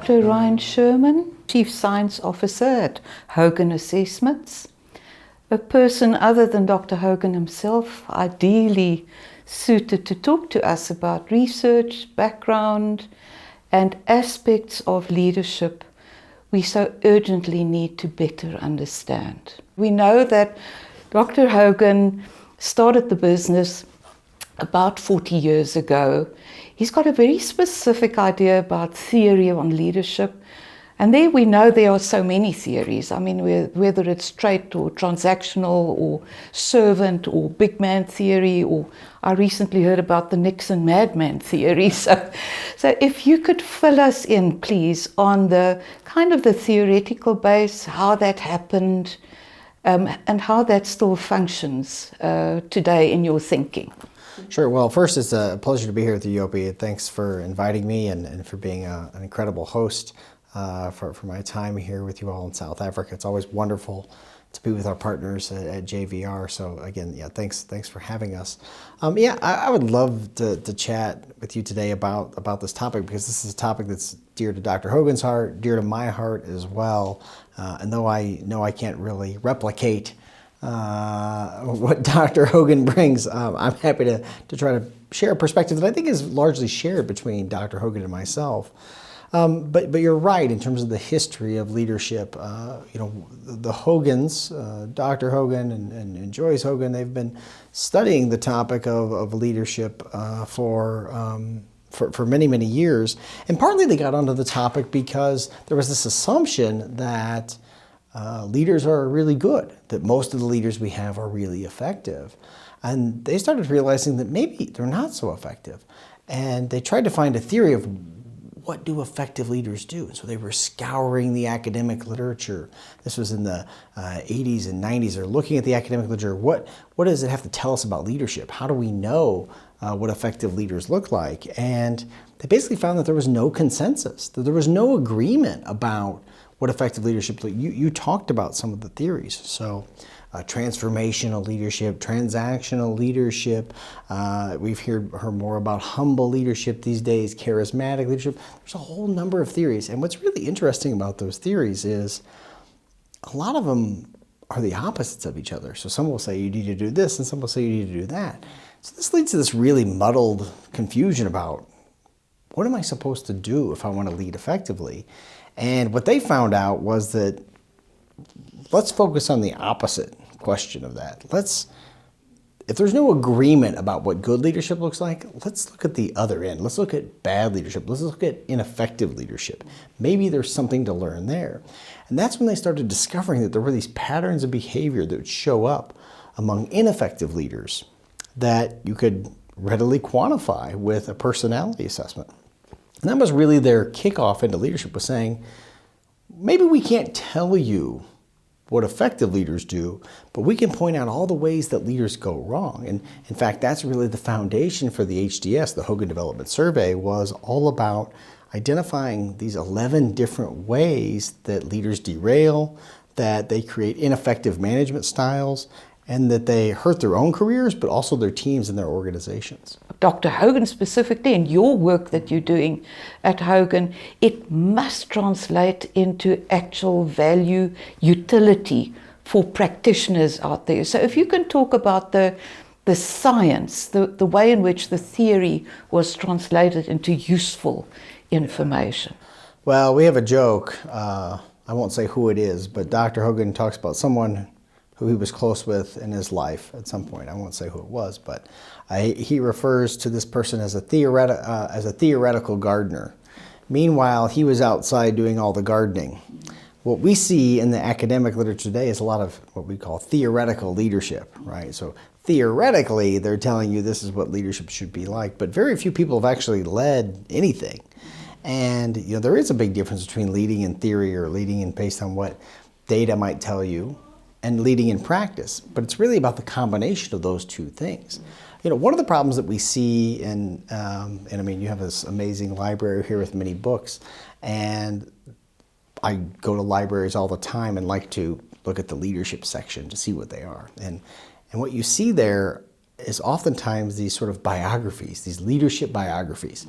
Dr. Ryne Sherman, Chief Science Officer at Hogan Assessments. A person other than Dr. Hogan himself, ideally suited to talk to us about research, background, and aspects of leadership we so urgently need to better understand. We know that Dr. Hogan started the business about 40 years ago. He's got a very specific idea about theory on leadership. And there we know there are so many theories. I mean, whether it's trait or transactional or servant or big man theory, or I recently heard about the Nixon madman theory. So if you could fill us in, please, on the kind of the theoretical base, how that happened, and how that still functions today in your thinking. Sure. Well, first, it's a pleasure to be here with you, Jopie. Thanks for inviting me and for being an incredible host for my time here with you all in South Africa. It's always wonderful to be with our partners at JVR. So again, yeah, thanks for having us. I would love to chat with you today about this topic, because this is a topic that's dear to Dr. Hogan's heart, dear to my heart as well. And though I know I can't really replicate what Dr. Hogan brings, I'm happy to try to share a perspective that I think is largely shared between Dr. Hogan and myself. But you're right in terms of the history of leadership. The Hogans, Dr. Hogan and Joyce Hogan, they've been studying the topic of leadership for many, many years. And partly they got onto the topic because there was this assumption that leaders are really good, that most of the leaders we have are really effective. And they started realizing that maybe they're not so effective. And they tried to find a theory of what do effective leaders do? And so they were scouring the academic literature. This was in the 80s and 90s. They're looking at the academic literature. What does it have to tell us about leadership? How do we know what effective leaders look like? And they basically found that there was no consensus, that there was no agreement about what effective leadership looked like. You talked about some of the theories. So transformational leadership, transactional leadership. We've heard more about humble leadership these days, charismatic leadership. There's a whole number of theories. And what's really interesting about those theories is a lot of them are the opposites of each other. So some will say you need to do this, and some will say you need to do that. So this leads to this really muddled confusion about what am I supposed to do if I want to lead effectively? And what they found out was that let's focus on the opposite question of that. If there's no agreement about what good leadership looks like, let's look at the other end. Let's look at bad leadership. Let's look at ineffective leadership. Maybe there's something to learn there. And that's when they started discovering that there were these patterns of behavior that would show up among ineffective leaders that you could readily quantify with a personality assessment. And that was really their kickoff into leadership, was saying, maybe we can't tell you what effective leaders do, but we can point out all the ways that leaders go wrong. And in fact, that's really the foundation for the HDS, the Hogan Development Survey, was all about identifying these 11 different ways that leaders derail, that they create ineffective management styles, and that they hurt their own careers, but also their teams and their organizations. Dr. Hogan specifically, in your work that you're doing at Hogan, it must translate into actual value, utility for practitioners out there. So if you can talk about the science, the way in which the theory was translated into useful information. Well, we have a joke, I won't say who it is, but Dr. Hogan talks about someone who he was close with in his life at some point. I won't say who it was, but he refers to this person as a theoretical gardener. Meanwhile, he was outside doing all the gardening. What we see in the academic literature today is a lot of what we call theoretical leadership, right? So theoretically, they're telling you this is what leadership should be like, but very few people have actually led anything. And there is a big difference between leading in theory or leading in based on what data might tell you, and leading in practice. But it's really about the combination of those two things. One of the problems that we see, and I mean, you have this amazing library here with many books, and I go to libraries all the time and like to look at the leadership section to see what they are. And what you see there is oftentimes these sort of biographies, these leadership biographies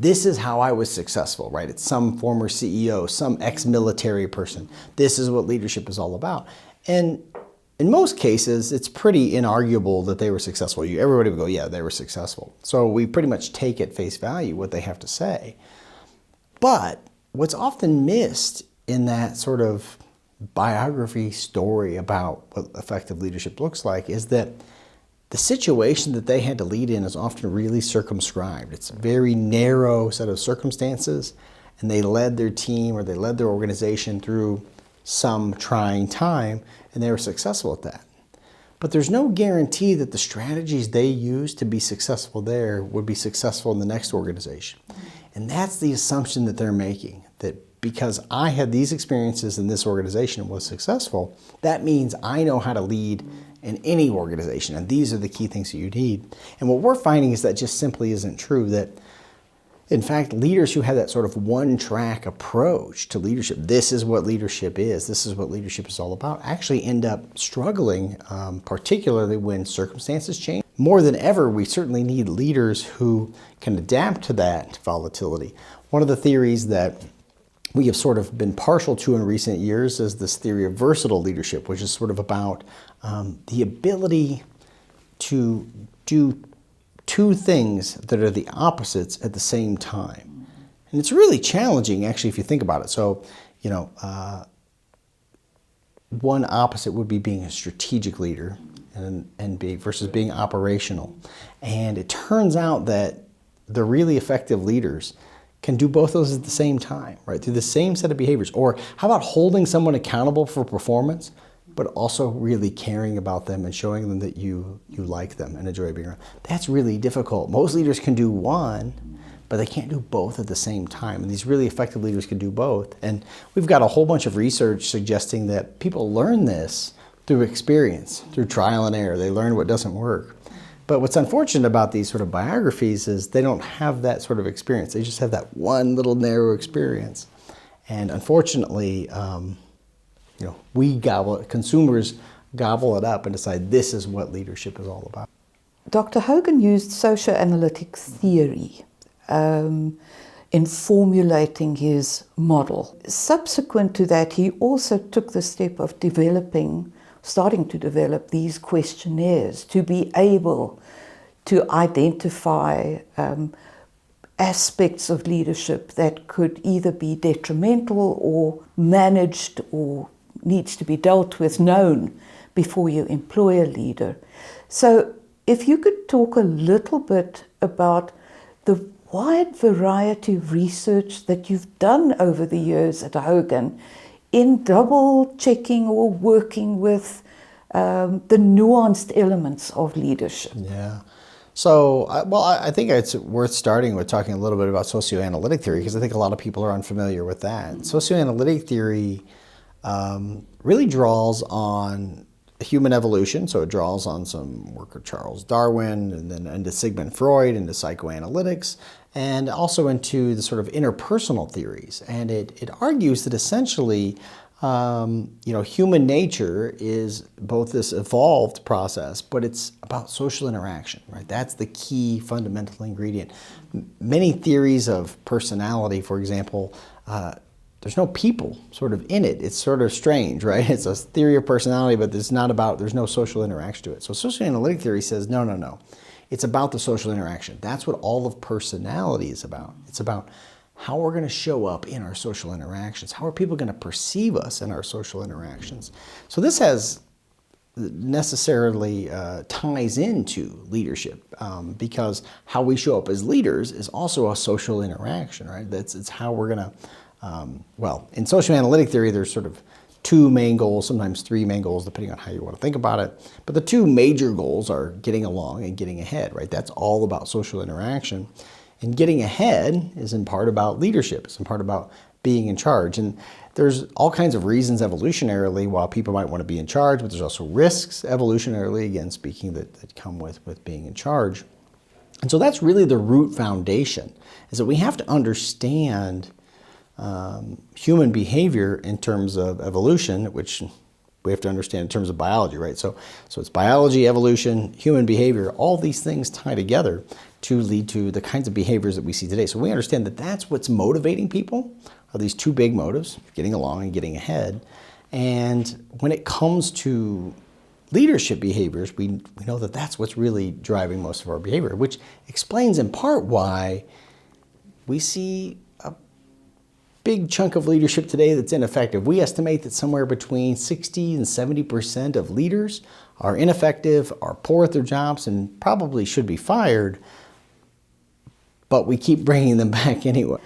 this is how I was successful, right? It's some former CEO, some ex-military person. This is what leadership is all about. And in most cases, it's pretty inarguable that they were successful. Everybody would go, yeah, they were successful. So we pretty much take at face value what they have to say. But what's often missed in that sort of biography story about what effective leadership looks like is that the situation that they had to lead in is often really circumscribed. It's a very narrow set of circumstances, and they led their team or they led their organization through some trying time, and they were successful at that. But there's no guarantee that the strategies they used to be successful there would be successful in the next organization. And that's the assumption that they're making, that because I had these experiences in this organization and was successful, that means I know how to lead in any organization, and these are the key things that you need. And what we're finding is that just simply isn't true, that in fact, leaders who have that sort of one-track approach to leadership, this is what leadership is, this is what leadership is all about, actually end up struggling, particularly when circumstances change. More than ever, we certainly need leaders who can adapt to that volatility. One of the theories that we have sort of been partial to in recent years is this theory of versatile leadership, which is sort of about the ability to do two things that are the opposites at the same time. And it's really challenging, actually, if you think about it. So, one opposite would be being a strategic leader versus being operational. And it turns out that the really effective leaders can do both those at the same time, right? Through the same set of behaviors. Or how about holding someone accountable for performance, but also really caring about them and showing them that you like them and enjoy being around. That's really difficult. Most leaders can do one, but they can't do both at the same time. And these really effective leaders can do both. And we've got a whole bunch of research suggesting that people learn this through experience, through trial and error. They learn what doesn't work. But what's unfortunate about these sort of biographies is they don't have that sort of experience. They just have that one little narrow experience. And unfortunately, consumers gobble it up and decide this is what leadership is all about. Dr. Hogan used socioanalytic theory in formulating his model. Subsequent to that, he also took the step of starting to develop these questionnaires to be able to identify aspects of leadership that could either be detrimental or managed or needs to be dealt with, known before you employ a leader. So if you could talk a little bit about the wide variety of research that you've done over the years at Hogan in double checking or working with the nuanced elements of leadership. Yeah. So, I think it's worth starting with talking a little bit about socioanalytic theory, because I think a lot of people are unfamiliar with that. Socioanalytic theory really draws on human evolution, so it draws on some work of Charles Darwin and then into Sigmund Freud, into psychoanalytics, and also into the sort of interpersonal theories. And it argues that essentially, human nature is both this evolved process, but it's about social interaction, right? That's the key fundamental ingredient. Many theories of personality, for example, there's no people sort of in it. It's sort of strange, right? It's a theory of personality, but there's no social interaction to it. So socioanalytic theory says, no. It's about the social interaction. That's what all of personality is about. It's about how we're going to show up in our social interactions. How are people going to perceive us in our social interactions? So this has necessarily ties into leadership because how we show up as leaders is also a social interaction, right? It's how we're going to in socioanalytic theory, there's sort of two main goals, sometimes three main goals, depending on how you want to think about it. But the two major goals are getting along and getting ahead, right? That's all about social interaction. And getting ahead is in part about leadership. It's in part about being in charge. And there's all kinds of reasons evolutionarily why people might want to be in charge, but there's also risks evolutionarily, again, speaking, that come with being in charge. And so that's really the root foundation, is that we have to understand human behavior in terms of evolution, which we have to understand in terms of biology, right? So it's biology, evolution, human behavior, all these things tie together. to lead to the kinds of behaviors that we see today. So we understand that that's what's motivating people, are these two big motives, getting along and getting ahead. And when it comes to leadership behaviors, we know that that's what's really driving most of our behavior, which explains in part why we see a big chunk of leadership today that's ineffective. We estimate that somewhere between 60 and 70% of leaders are ineffective, are poor at their jobs, and probably should be fired, but we keep bringing them back anyway.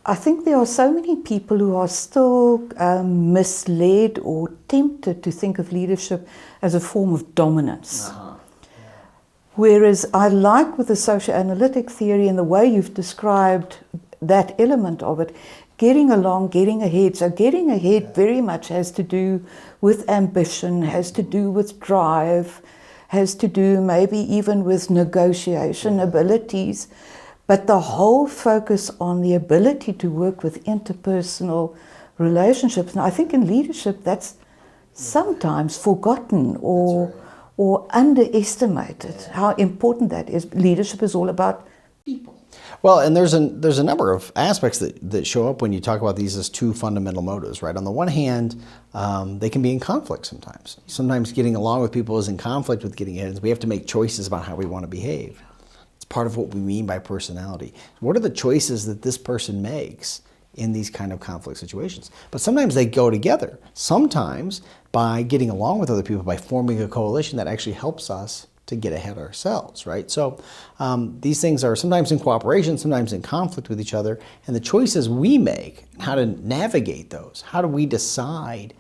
I think there are so many people who are still misled or tempted to think of leadership as a form of dominance. Whereas I like with the socioanalytic theory and the way you've described that element of it, getting along, getting ahead. So getting ahead very much has to do with ambition, has to do with drive, has to do maybe even with negotiation abilities. But the whole focus on the ability to work with interpersonal relationships, and I think in leadership that's sometimes forgotten or underestimated, how important that is. Leadership is all about people. Well, and there's a number of aspects that show up when you talk about these as two fundamental motives, right? On the one hand, they can be in conflict sometimes. Sometimes getting along with people is in conflict with getting ahead. We have to make choices about how we want to behave. It's part of what we mean by personality. What are the choices that this person makes in these kind of conflict situations? But sometimes they go together. Sometimes by getting along with other people, by forming a coalition, that actually helps us to get ahead ourselves, right? So these things are sometimes in cooperation, sometimes in conflict with each other, and the choices we make, how to navigate those, how do we decide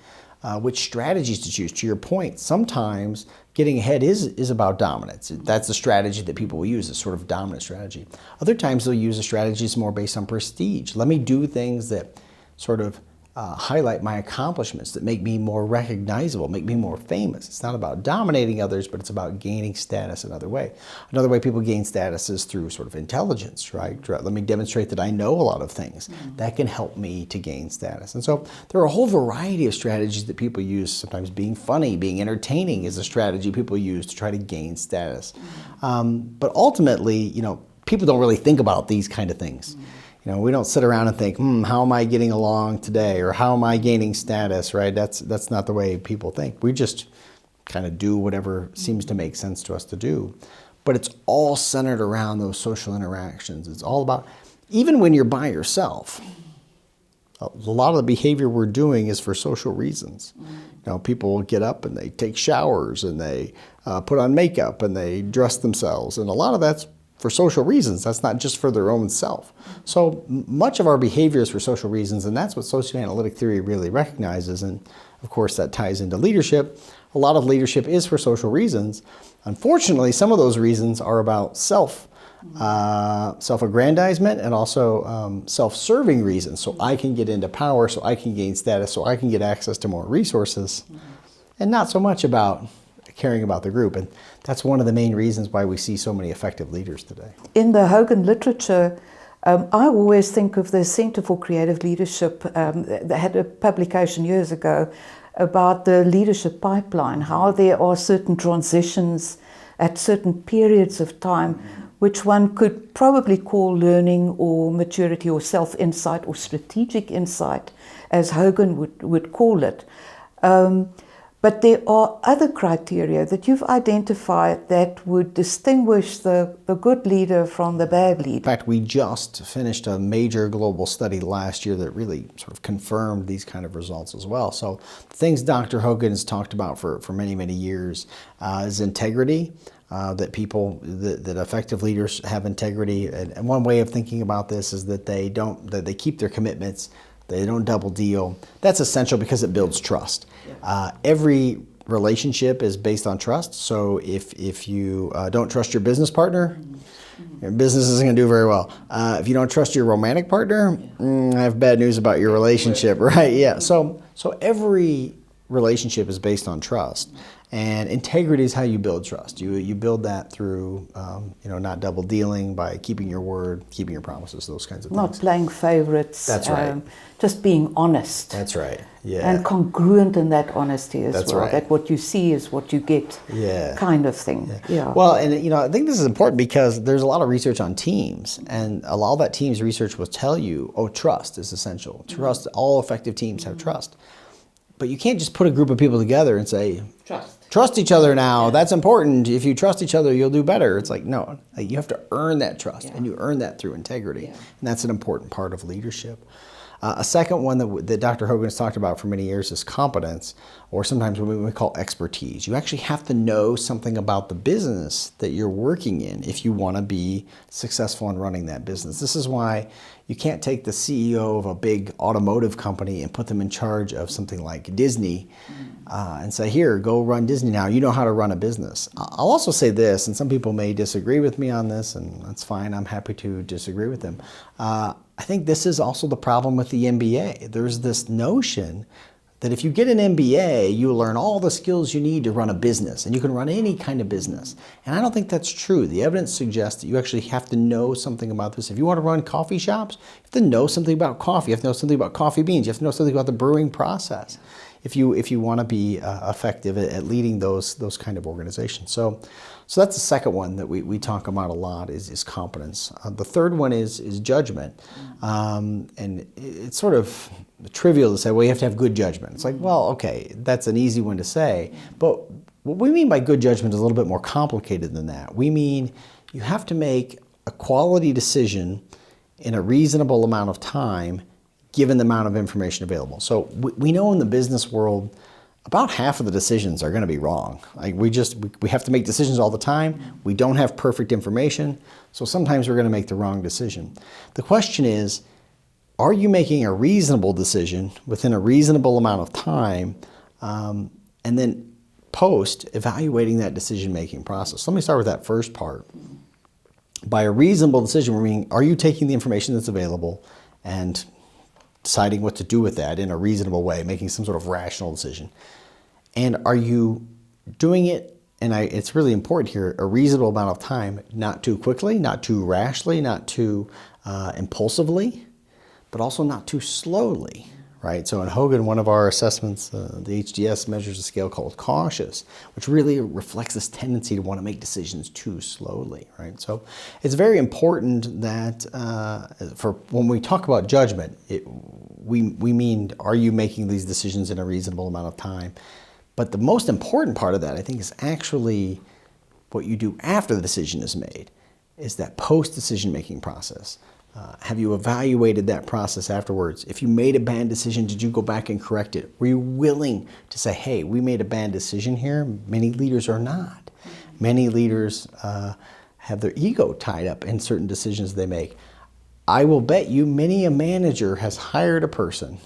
which strategies to choose? To your point, sometimes getting ahead is about dominance. That's the strategy that people will use, a sort of dominant strategy. Other times they'll use a strategy that's more based on prestige. Let me do things that sort of highlight my accomplishments, that make me more recognizable, make me more famous. It's not about dominating others, but it's about gaining status another way. Another way people gain status is through sort of intelligence, right? Let me demonstrate that I know a lot of things. That can help me to gain status. And so there are a whole variety of strategies that people use. Sometimes being funny, being entertaining is a strategy people use to try to gain status. But ultimately, people don't really think about these kind of things. We don't sit around and think, how am I getting along today? Or how am I gaining status, right? That's not the way people think. We just kind of do whatever seems to make sense to us to do. But it's all centered around those social interactions. It's all about, even when you're by yourself, a lot of the behavior we're doing is for social reasons. People will get up and they take showers and they put on makeup and they dress themselves. And a lot of that's for social reasons. That's not just for their own self. So much of our behavior is for social reasons, and that's what socioanalytic theory really recognizes. And of course, that ties into leadership. A lot of leadership is for social reasons. Unfortunately, some of those reasons are about self-aggrandizement and also self-serving reasons. So I can get into power, so I can gain status, so I can get access to more resources, and not so much about caring about the group. And that's one of the main reasons why we see so many effective leaders today. In the Hogan literature, I always think of the Center for Creative Leadership. They had a publication years ago about the leadership pipeline, how there are certain transitions at certain periods of time, which one could probably call learning or maturity or self-insight or strategic insight, as Hogan would call it. But there are other criteria that you've identified that would distinguish the good leader from the bad leader. In fact, we just finished a major global study last year that really sort of confirmed these kind of results as well. So the things Dr. Hogan has talked about for many, many years is integrity, that effective leaders have integrity. And one way of thinking about this is that they keep their commitments. They don't double deal. That's essential because it builds trust. Every relationship is based on trust. So if you don't trust your business partner, your business isn't going to do very well. If you don't trust your romantic partner, I have bad news about your relationship, right? Yeah. So every relationship is based on trust. And integrity is how you build trust. You build that through, not double dealing, by keeping your word, keeping your promises, those kinds of things. Not playing favorites. That's right. Just being honest. That's right. Yeah. And congruent in that honesty as That's well. right. That what you see is what you get. Yeah. Kind of thing. Yeah. Well, and I think this is important because there's a lot of research on teams, and a lot of that team's research will tell you, trust is essential. Trust. All effective teams have trust. But you can't just put a group of people together and say, trust each other now. Yeah. That's important. If you trust each other, you'll do better. It's like, no, you have to earn that trust, and you earn that through integrity. Yeah. And that's an important part of leadership. A second one that Dr. Hogan has talked about for many years is competence, or sometimes what we call expertise. You actually have to know something about the business that you're working in if you want to be successful in running that business. This is why you can't take the CEO of a big automotive company and put them in charge of something like Disney and say, here, go run Disney now. You know how to run a business. I'll also say this, and some people may disagree with me on this, and that's fine. I'm happy to disagree with them. I think this is also the problem with the MBA. There's this notion that if you get an MBA, you learn all the skills you need to run a business, and you can run any kind of business. And I don't think that's true. The evidence suggests that you actually have to know something about this. If you want to run coffee shops, you have to know something about coffee. You have to know something about coffee beans. You have to know something about the brewing process if you want to be effective at leading those kind of organizations. So that's the second one that we talk about a lot is competence. The third one is judgment. And it's sort of trivial to say, well, you have to have good judgment. It's like, well, okay, that's an easy one to say. But what we mean by good judgment is a little bit more complicated than that. We mean you have to make a quality decision in a reasonable amount of time given the amount of information available. So we know in the business world, about half of the decisions are going to be wrong. Like we have to make decisions all the time. We don't have perfect information, so sometimes we're going to make the wrong decision. The question is, are you making a reasonable decision within a reasonable amount of time, and then evaluating that decision-making process? Let me start with that first part. By a reasonable decision, we mean, are you taking the information that's available and deciding what to do with that in a reasonable way, making some sort of rational decision? And are you doing it, and it's really important here, a reasonable amount of time, not too quickly, not too rashly, not too impulsively, but also not too slowly, right? So in Hogan, one of our assessments, the HDS measures a scale called cautious, which really reflects this tendency to want to make decisions too slowly, right? So it's very important that for when we talk about judgment, we mean, are you making these decisions in a reasonable amount of time? But the most important part of that, I think, is actually what you do after the decision is made, is that post-decision making process. Have you evaluated that process afterwards? If you made a bad decision, did you go back and correct it? Were you willing to say, hey, we made a bad decision here? Many leaders are not. Many leaders have their ego tied up in certain decisions they make. I will bet you many a manager has hired a person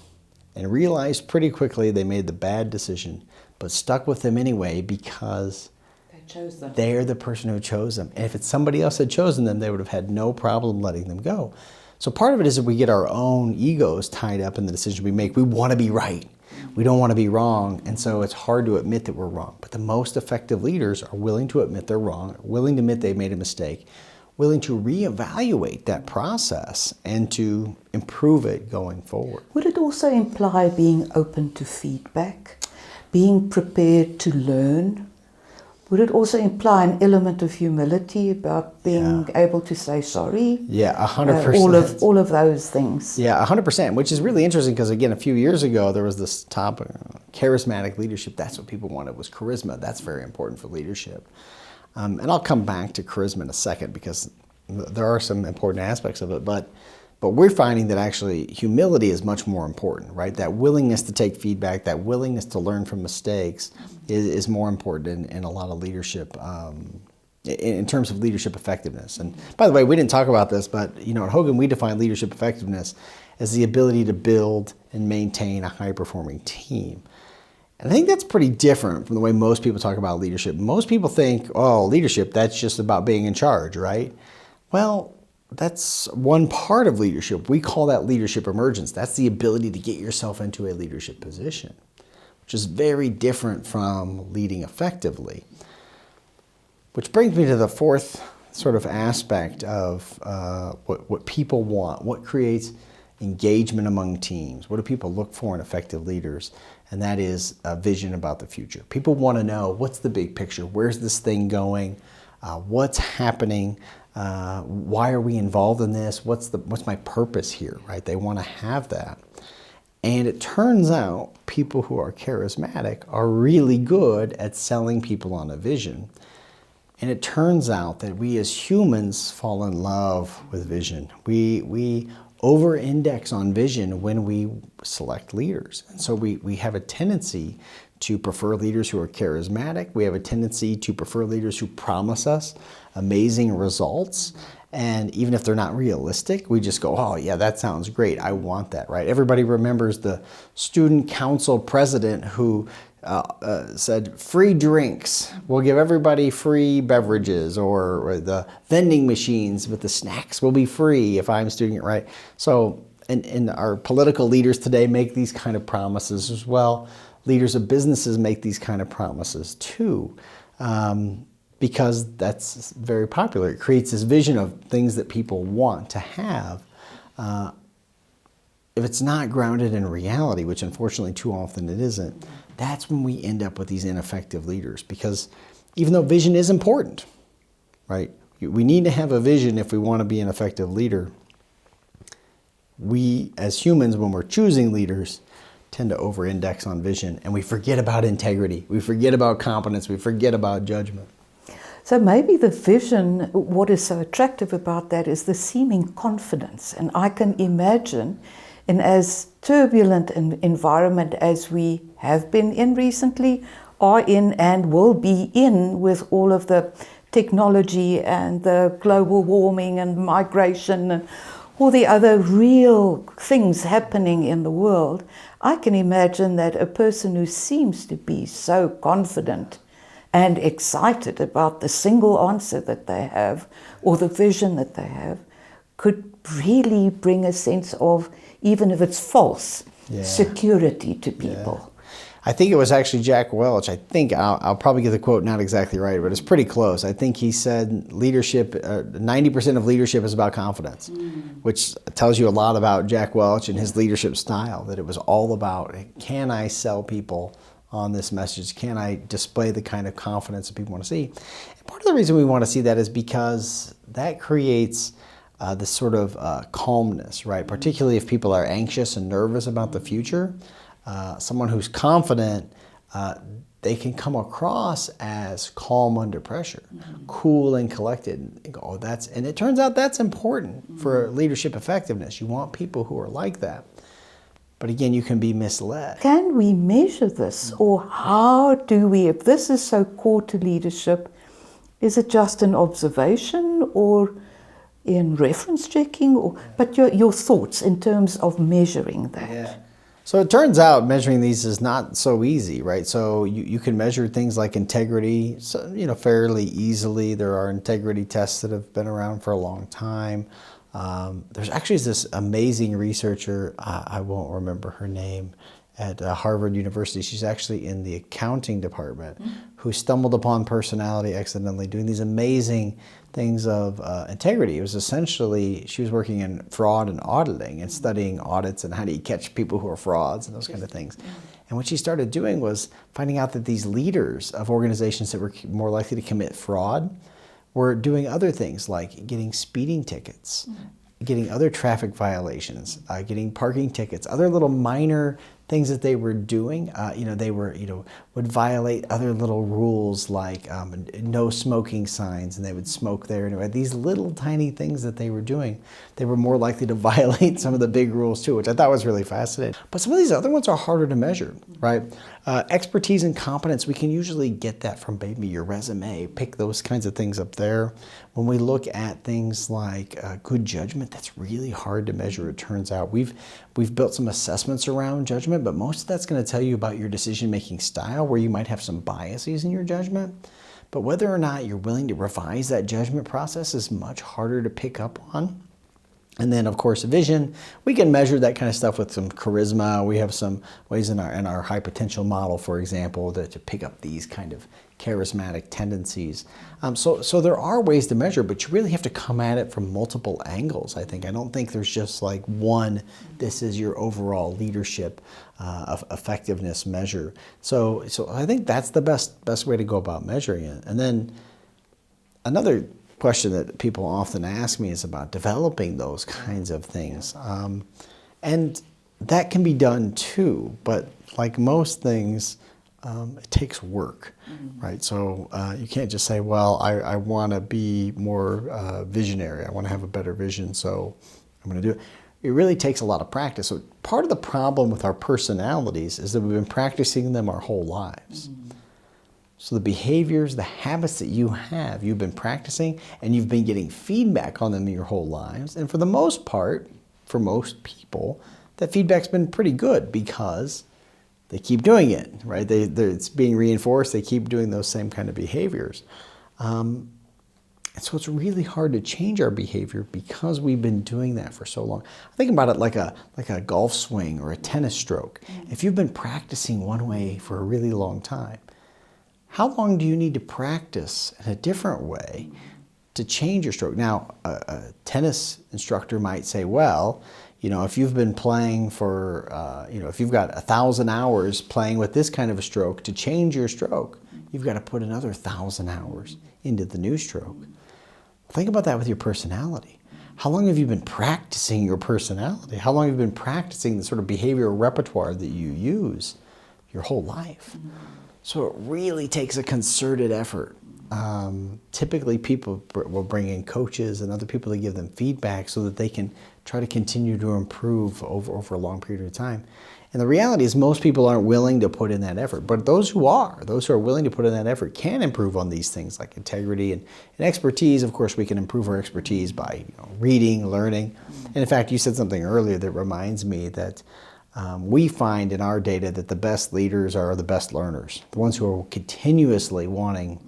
and realized pretty quickly they made the bad decision, but stuck with them anyway because chose them. They're the person who chose them. And if it's somebody else had chosen them, they would have had no problem letting them go. So part of it is that we get our own egos tied up in the decision we make. We want to be right. We don't want to be wrong. And so it's hard to admit that we're wrong. But the most effective leaders are willing to admit they're wrong, willing to admit they made a mistake, willing to reevaluate that process and to improve it going forward. Would it also imply being open to feedback, being prepared to learn? Would it also imply an element of humility about being able to say sorry? Yeah, 100%. All of those things. Yeah, 100%, which is really interesting because, again, a few years ago, there was this topic, charismatic leadership. That's what people wanted, was charisma. That's very important for leadership. And I'll come back to charisma in a second because there are some important aspects of it. But we're finding that actually humility is much more important, right? That willingness to take feedback, that willingness to learn from mistakes is more important in a lot of leadership, in terms of leadership effectiveness. And by the way, we didn't talk about this, but at Hogan, we define leadership effectiveness as the ability to build and maintain a high-performing team. And I think that's pretty different from the way most people talk about leadership. Most people think, leadership, that's just about being in charge, right? Well, that's one part of leadership. We call that leadership emergence. That's the ability to get yourself into a leadership position. which is very different from leading effectively. Which brings me to the fourth sort of aspect of what people want, what creates engagement among teams, what do people look for in effective leaders, and that is a vision about the future. People want to know, what's the big picture, where's this thing going, what's happening, why are we involved in this, what's my purpose here, right? They want to have that. And it turns out people who are charismatic are really good at selling people on a vision. And it turns out that we as humans fall in love with vision. We over-index on vision when we select leaders. And so we have a tendency to prefer leaders who are charismatic. We have a tendency to prefer leaders who promise us amazing results. And even if they're not realistic, we just go, oh yeah, that sounds great. I want that, right? Everybody remembers the student council president who said free drinks. We'll give everybody free beverages, or the vending machines with the snacks will be free if I'm student, right? So, and our political leaders today make these kind of promises as well. Leaders of businesses make these kind of promises too, because that's very popular. It creates this vision of things that people want to have. If it's not grounded in reality, which unfortunately too often it isn't, that's when we end up with these ineffective leaders. Because even though vision is important, right? We need to have a vision if we want to be an effective leader. We, as humans, when we're choosing leaders, tend to over-index on vision, and we forget about integrity. We forget about competence. We forget about judgment. So maybe the vision, what is so attractive about that is the seeming confidence. And I can imagine in as turbulent an environment as we have been in recently, are in and will be in, with all of the technology and the global warming and migration and all the other real things happening in the world, I can imagine that a person who seems to be so confident and excited about the single answer that they have or the vision that they have could really bring a sense of, even if it's false, security to people. Yeah. I think it was actually Jack Welch. I think I'll probably get the quote not exactly right, but it's pretty close. I think he said leadership, 90% of leadership is about confidence, which tells you a lot about Jack Welch and his leadership style, that it was all about, can I sell people on this message? Can I display the kind of confidence that people want to see? And part of the reason we want to see that is because that creates this sort of calmness, right? Particularly if people are anxious and nervous about the future. Someone who's confident, they can come across as calm under pressure, cool and collected. And go, oh, and it turns out that's important for leadership effectiveness. You want people who are like that. But again, you can be misled. Can we measure this? Or how do we, if this is so core to leadership, is it just an observation or in reference checking? But your thoughts in terms of measuring that? Yeah. So it turns out measuring these is not so easy, right? So you can measure things like integrity, fairly easily. There are integrity tests that have been around for a long time. There's actually this amazing researcher, I won't remember her name, at Harvard University. She's actually in the accounting department, who stumbled upon personality accidentally, doing these amazing things of integrity. It was essentially, she was working in fraud and auditing and studying audits and how do you catch people who are frauds and those kind of things. And what she started doing was finding out that these leaders of organizations that were more likely to commit fraud were doing other things like getting speeding tickets, getting other traffic violations, getting parking tickets, other little minor things that they were doing. They would violate other little rules like no smoking signs, and they would smoke there. Anyway, these little tiny things that they were doing, they were more likely to violate some of the big rules too, which I thought was really fascinating. But some of these other ones are harder to measure, right? Expertise and competence, we can usually get that from maybe your resume, pick those kinds of things up there. When we look at things like good judgment, that's really hard to measure, it turns out. We've built some assessments around judgment, but most of that's going to tell you about your decision-making style, where you might have some biases in your judgment. But whether or not you're willing to revise that judgment process is much harder to pick up on. And then, of course, vision, we can measure that kind of stuff with some charisma. We have some ways in our high potential model, for example, to pick up these kind of charismatic tendencies. So there are ways to measure, but you really have to come at it from multiple angles, I think. I don't think there's just like one, this is your overall leadership of effectiveness measure. So I think that's the best way to go about measuring it. And then another question that people often ask me is about developing those kinds of things. And that can be done too, but like most things, it takes work, right? So you can't just say, well, I want to be more visionary. I want to have a better vision, so I'm going to do it. It really takes a lot of practice. So part of the problem with our personalities is that we've been practicing them our whole lives. So the behaviors, the habits that you have, you've been practicing and you've been getting feedback on them your whole lives. And for the most part, for most people, that feedback's been pretty good because they keep doing it, right? It's being reinforced. They keep doing those same kind of behaviors. And so it's really hard to change our behavior because we've been doing that for so long. Think about it like a golf swing or a tennis stroke. If you've been practicing one way for a really long time, how long do you need to practice in a different way to change your stroke? Now, a tennis instructor might say, well, if you've been playing for, if you've got 1,000 hours playing with this kind of a stroke, to change your stroke, you've got to put another 1,000 hours into the new stroke. Think about that with your personality. How long have you been practicing your personality? How long have you been practicing the sort of behavioral repertoire that you use your whole life? So it really takes a concerted effort. Typically people will bring in coaches and other people to give them feedback so that they can try to continue to improve over a long period of time. And the reality is most people aren't willing to put in that effort. But those who are willing to put in that effort can improve on these things like integrity and expertise. Of course, we can improve our expertise by reading, learning. And in fact, you said something earlier that reminds me that we find in our data that the best leaders are the best learners. The ones who are continuously wanting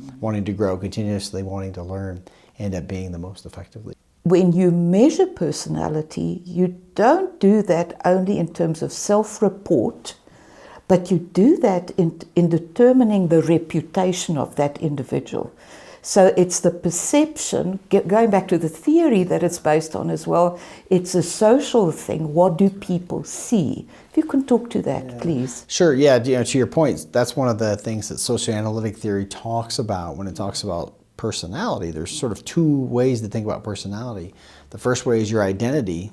to grow, continuously wanting to learn, end up being the most effective leaders. When you measure personality, you don't do that only in terms of self-report, but you do that in determining the reputation of that individual. So it's the perception, going back to the theory that it's based on as well, it's a social thing. What do people see? If you can talk to that, please. Sure, yeah, to your point, that's one of the things that socioanalytic theory talks about when it talks about personality. There's sort of two ways to think about personality. The first way is your identity,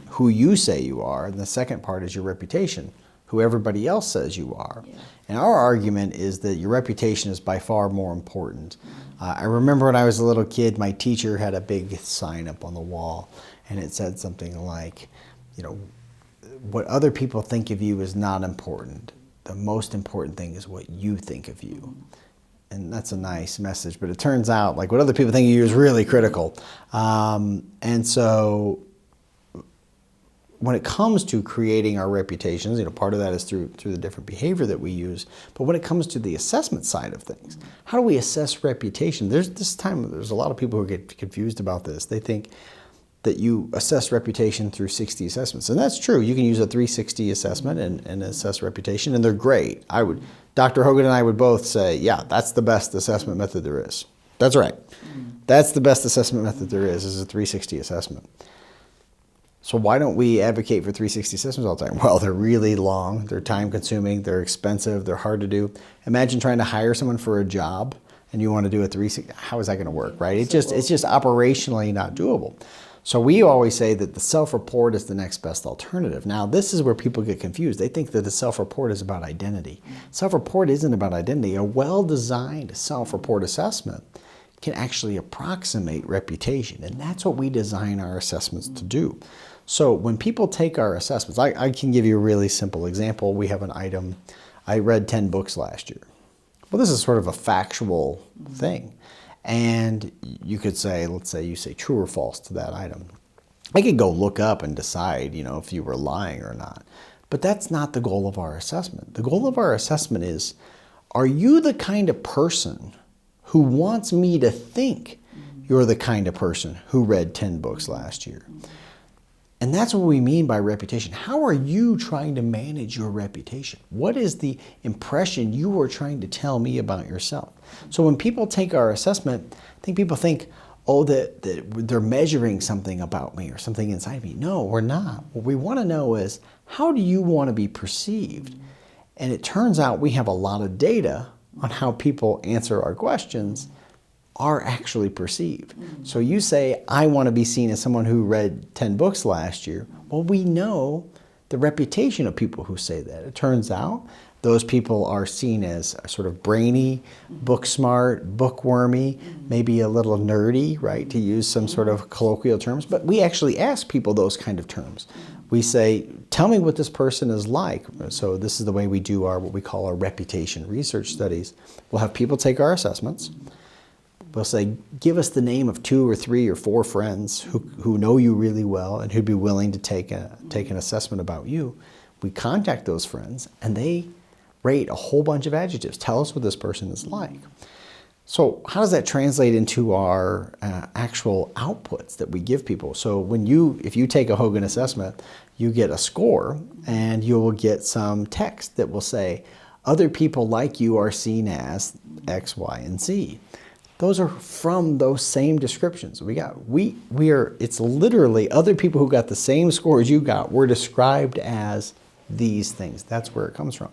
who you say you are, and the second part is your reputation, who everybody else says you are. Yeah. And our argument is that your reputation is by far more important. I remember when I was a little kid, my teacher had a big sign up on the wall, and it said something like, what other people think of you is not important. The most important thing is what you think of you. And that's a nice message, but it turns out like what other people think of you is really critical. And so when it comes to creating our reputations, part of that is through the different behavior that we use. But when it comes to the assessment side of things, how do we assess reputation? There's a lot of people who get confused about this. They think that you assess reputation through 60 assessments. And that's true. You can use a 360 assessment and assess reputation, and they're great. Dr. Hogan and I would both say, yeah, that's the best assessment method there is. That's right. That's the best assessment method there is a 360 assessment. So why don't we advocate for 360 assessments all the time? Well, they're really long, they're time consuming, they're expensive, they're hard to do. Imagine trying to hire someone for a job and you want to do a 360, how is that going to work, right? It's just operationally not doable. So we always say that the self-report is the next best alternative. Now, this is where people get confused. They think that the self-report is about identity. Self-report isn't about identity. A well-designed self-report assessment can actually approximate reputation, and that's what we design our assessments to do. So when people take our assessments, I can give you a really simple example. We have an item, I read 10 books last year. Well, this is sort of a factual thing. And you could say, let's say you say true or false to that item. I could go look up and decide, if you were lying or not. But that's not the goal of our assessment. The goal of our assessment is, are you the kind of person who wants me to think you're the kind of person who read 10 books last year? And that's what we mean by reputation. How are you trying to manage your reputation? What is the impression you are trying to tell me about yourself? So when people take our assessment, I think people think, oh, that they're measuring something about me or something inside me. No, we're not. What we want to know is, how do you want to be perceived? And it turns out we have a lot of data on how people answer our questions are actually perceived. So you say, I want to be seen as someone who read 10 books last year. Well, we know the reputation of people who say that. It turns out those people are seen as sort of brainy, book smart, bookwormy, maybe a little nerdy, right, to use some sort of colloquial terms. But we actually ask people those kind of terms. We say, tell me what this person is like. So this is the way we do what we call our reputation research studies. We'll have people take our assessments. We'll say, give us the name of 2 or 3 or 4 friends who know you really well and who'd be willing to take an assessment about you. We contact those friends and they rate a whole bunch of adjectives. Tell us what this person is like. So how does that translate into our actual outputs that we give people? So if you take a Hogan assessment, you get a score and you will get some text that will say, other people like you are seen as X, Y, and Z. Those are from those same descriptions it's literally other people who got the same score as you got were described as these things. That's where it comes from.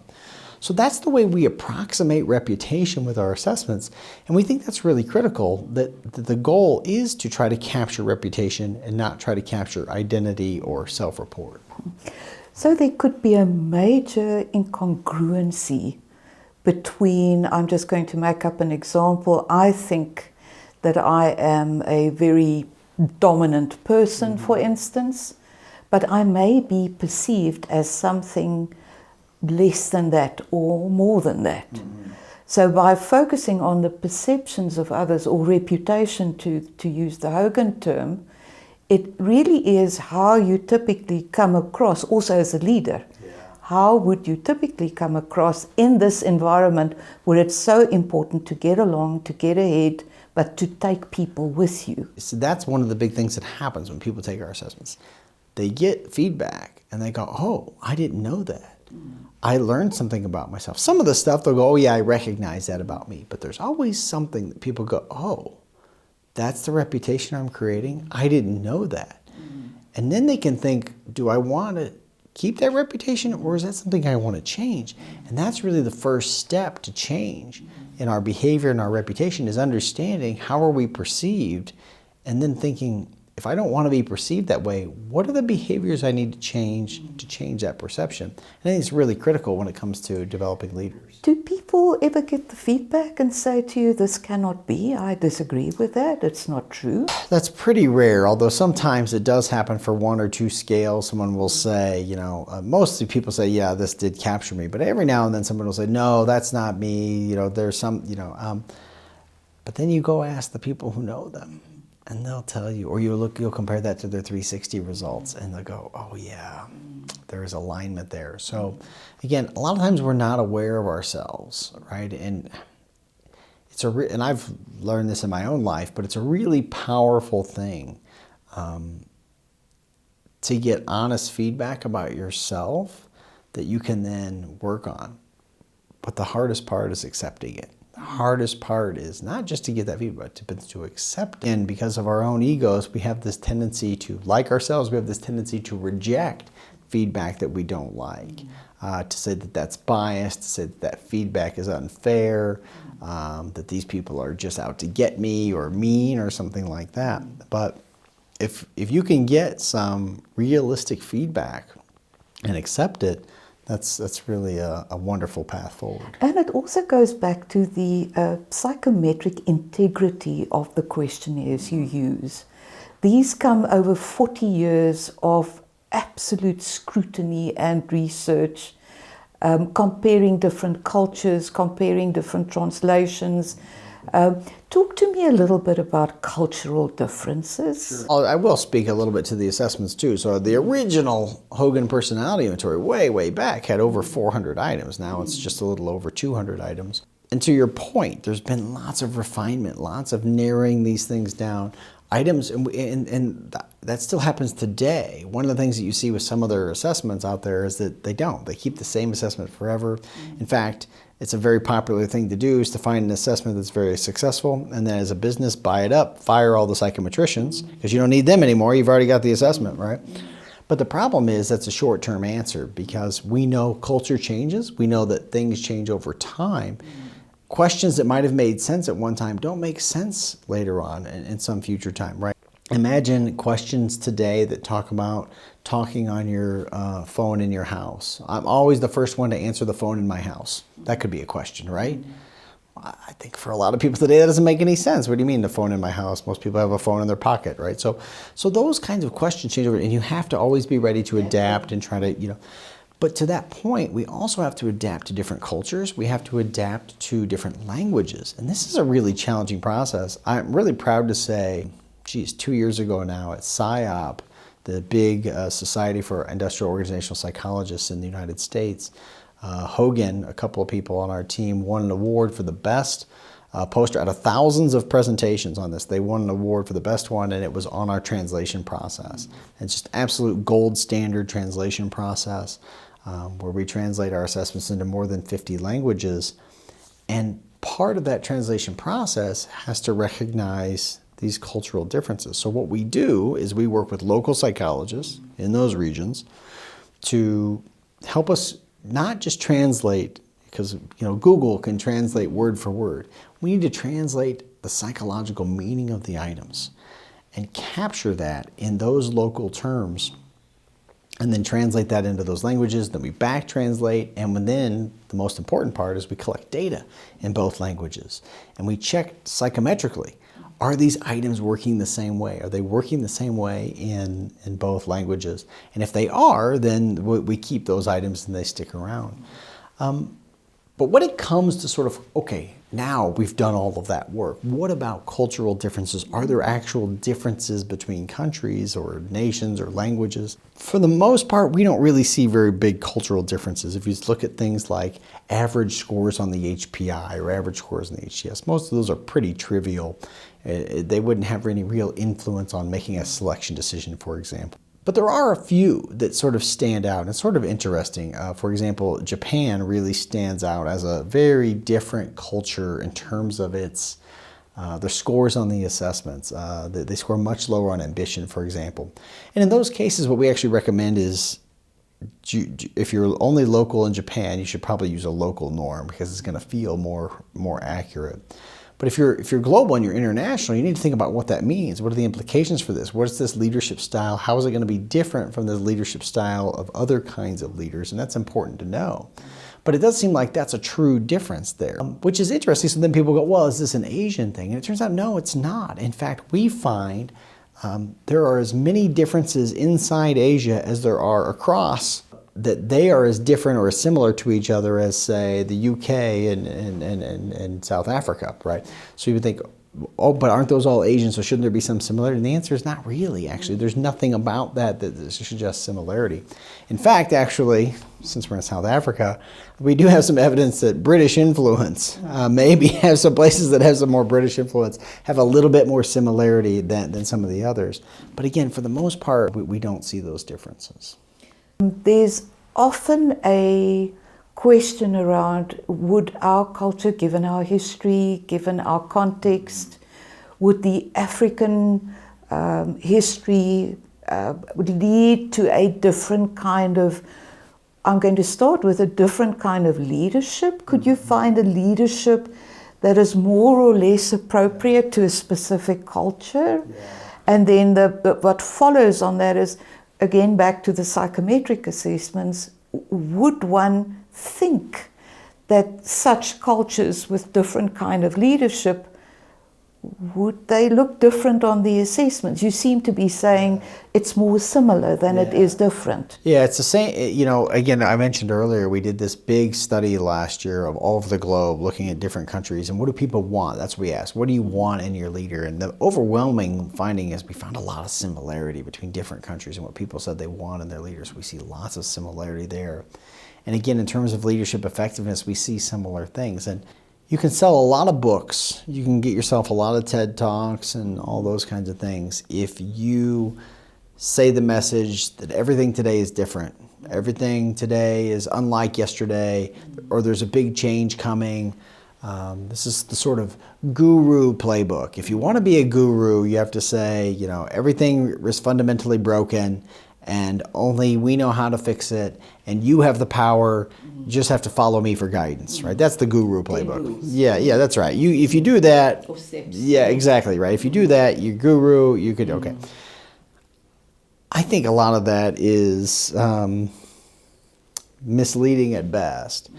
So that's the way we approximate reputation with our assessments. And we think that's really critical, that the goal is to try to capture reputation and not try to capture identity or self-report. So there could be a major incongruency between, I'm just going to make up an example, I think that I am a very dominant person, for instance, but I may be perceived as something less than that or more than that. So by focusing on the perceptions of others, or reputation to use the Hogan term, it really is how you typically come across, also as a leader. How would you typically come across in this environment where it's so important to get along, to get ahead, but to take people with you? So that's one of the big things that happens when people take our assessments. They get feedback and they go, oh, I didn't know that. I learned something about myself. Some of the stuff they'll go, oh yeah, I recognize that about me. But there's always something that people go, oh, that's the reputation I'm creating? I didn't know that. And then they can think, do I want to keep that reputation, or is that something I want to change? And that's really the first step to change in our behavior and our reputation, is understanding how are we perceived, and then thinking, if I don't want to be perceived that way, what are the behaviors I need to change that perception? I think it's really critical when it comes to developing leaders. Do people ever get the feedback and say to you, this cannot be, I disagree with that, it's not true? That's pretty rare, although sometimes it does happen for 1 or 2 scales. Someone will say, mostly people say, yeah, this did capture me. But every now and then someone will say, no, that's not me, there's some, but then you go ask the people who know them. And they'll tell you, or you'll compare that to their 360 results, and they'll go, oh yeah, there's alignment there. So again, a lot of times we're not aware of ourselves, right? And and I've learned this in my own life, but it's a really powerful thing to get honest feedback about yourself that you can then work on. But the hardest part is accepting it. The hardest part is not just to get that feedback, but to accept it. And because of our own egos, we have this tendency to, like ourselves, we have this tendency to reject feedback that we don't like, to say that that's biased, to say that that feedback is unfair, that these people are just out to get me or mean or something like that. But if you can get some realistic feedback and accept it, that's really a wonderful path forward. And it also goes back to the psychometric integrity of the questionnaires you use. These come over 40 years of absolute scrutiny and research, comparing different cultures, comparing different translations. Talk to me a little bit about cultural differences. Sure. I will speak a little bit to the assessments too. So the original Hogan Personality Inventory way back had over 400 items. Now it's just a little over 200 items. And to your point, there's been lots of refinement, lots of narrowing these things down. items, and that still happens today. One of the things that you see with some other assessments out there is that they don't. They keep the same assessment forever. In fact, it's a very popular thing to do is to find an assessment that's very successful, and then as a business, buy it up, fire all the psychometricians, because you don't need them anymore. You've already got the assessment, right? But the problem is that's a short-term answer, because we know culture changes. We know that things change over time. Questions that might have made sense at one time don't make sense later on in some future time, right? Imagine questions today that talk about talking on your phone in your house. I'm always the first one to answer the phone in my house. That could be a question, right? I think for a lot of people today that doesn't make any sense. What do you mean the phone in my house? Most people have a phone in their pocket, right? So those kinds of questions change over, and you have to always be ready to adapt and try to, But to that point, we also have to adapt to different cultures. We have to adapt to different languages. And this is a really challenging process. I'm really proud to say, 2 years ago now at SIOP, the big Society for Industrial Organizational Psychologists in the United States, Hogan, a couple of people on our team, won an award for the best poster out of thousands of presentations on this. They won an award for the best one, and it was on our translation process. It's just absolute gold standard translation process where we translate our assessments into more than 50 languages. And part of that translation process has to recognize these cultural differences. So what we do is we work with local psychologists in those regions to help us not just translate, because Google can translate word for word. We need to translate the psychological meaning of the items and capture that in those local terms, and then translate that into those languages. Then we back translate, and then the most important part is we collect data in both languages, and we check psychometrically. Are these items working the same way? Are they working the same way in both languages? And if they are, then we keep those items and they stick around. But when it comes to sort of, okay, now we've done all of that work, what about cultural differences? Are there actual differences between countries or nations or languages? For the most part, we don't really see very big cultural differences. If you look at things like average scores on the HPI or average scores on the HTS, most of those are pretty trivial. They wouldn't have any real influence on making a selection decision, for example. But there are a few that sort of stand out, and it's sort of interesting. For example, Japan really stands out as a very different culture in terms of its the scores on the assessments. They score much lower on ambition, for example. And in those cases, what we actually recommend is, if you're only local in Japan, you should probably use a local norm because it's going to feel more accurate. But if you're global and you're international, you need to think about what that means. What are the implications for this? What is this leadership style? How is it going to be different from the leadership style of other kinds of leaders? And that's important to know. But it does seem like that's a true difference there, which is interesting. So then people go, well, is this an Asian thing? And it turns out, no, it's not. In fact, we find there are as many differences inside Asia as there are across, that they are as different or as similar to each other as, say, the UK and South Africa, right? So you would think, oh, but aren't those all Asian, so shouldn't there be some similarity? And the answer is not really, actually. There's nothing about that suggests similarity. In fact, actually, since we're in South Africa, we do have some evidence that British influence, maybe have some places that have some more British influence, have a little bit more similarity than some of the others. But again, for the most part, we don't see those differences. There's often a question around, would our culture, given our history, given our context, would the African history lead to a different kind of, I'm going to start with a different kind of leadership? Could you find a leadership that is more or less appropriate to a specific culture? Yeah. And then what follows on that is, again, back to the psychometric assessments, would one think that such cultures with different kind of leadership, would they look different on the assessments? You seem to be saying it's more similar than it is different. Yeah, it's the same. Again, I mentioned earlier, we did this big study last year of all over the globe looking at different countries and what do people want? That's what we asked. What do you want in your leader? And the overwhelming finding is we found a lot of similarity between different countries and what people said they want in their leaders. We see lots of similarity there. And again, in terms of leadership effectiveness, we see similar things. And You can sell a lot of books. You can get yourself a lot of TED Talks and all those kinds of things if you say the message that everything today is different. Everything today is unlike yesterday, or there's a big change coming. This is the sort of guru playbook. If you want to be a guru, you have to say, you know, everything is fundamentally broken and only we know how to fix it, and you have the power. You just have to follow me for guidance, right? That's the guru playbook. Yeah, that's right. If you do that, yeah, exactly, right. If you do that, you're guru. You could okay. I think a lot of that is misleading at best.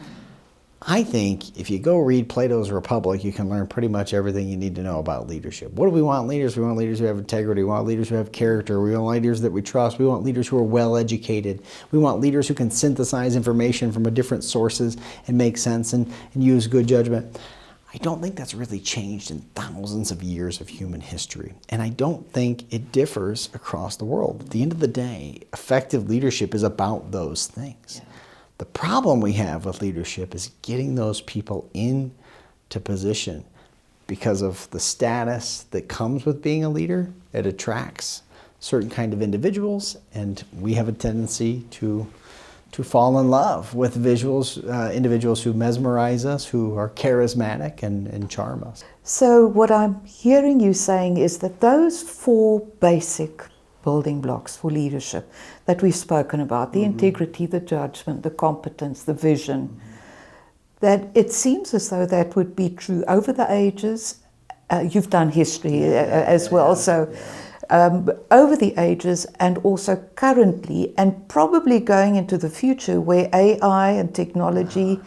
I think if you go read Plato's Republic, you can learn pretty much everything you need to know about leadership. What do we want leaders? We want leaders who have integrity. We want leaders who have character. We want leaders that we trust. We want leaders who are well educated. We want leaders who can synthesize information from different sources and make sense and use good judgment. I don't think that's really changed in thousands of years of human history. And I don't think it differs across the world. At the end of the day, effective leadership is about those things. Yeah. The problem we have with leadership is getting those people into position because of the status that comes with being a leader. It attracts certain kind of individuals, and we have a tendency to fall in love with individuals who mesmerize us, who are charismatic and charm us. So what I'm hearing you saying is that those 4 basic building blocks for leadership that we've spoken about, the integrity, the judgment, the competence, the vision, that it seems as though that would be true over the ages. You've done history as well, so over the ages and also currently, and probably going into the future where AI and technology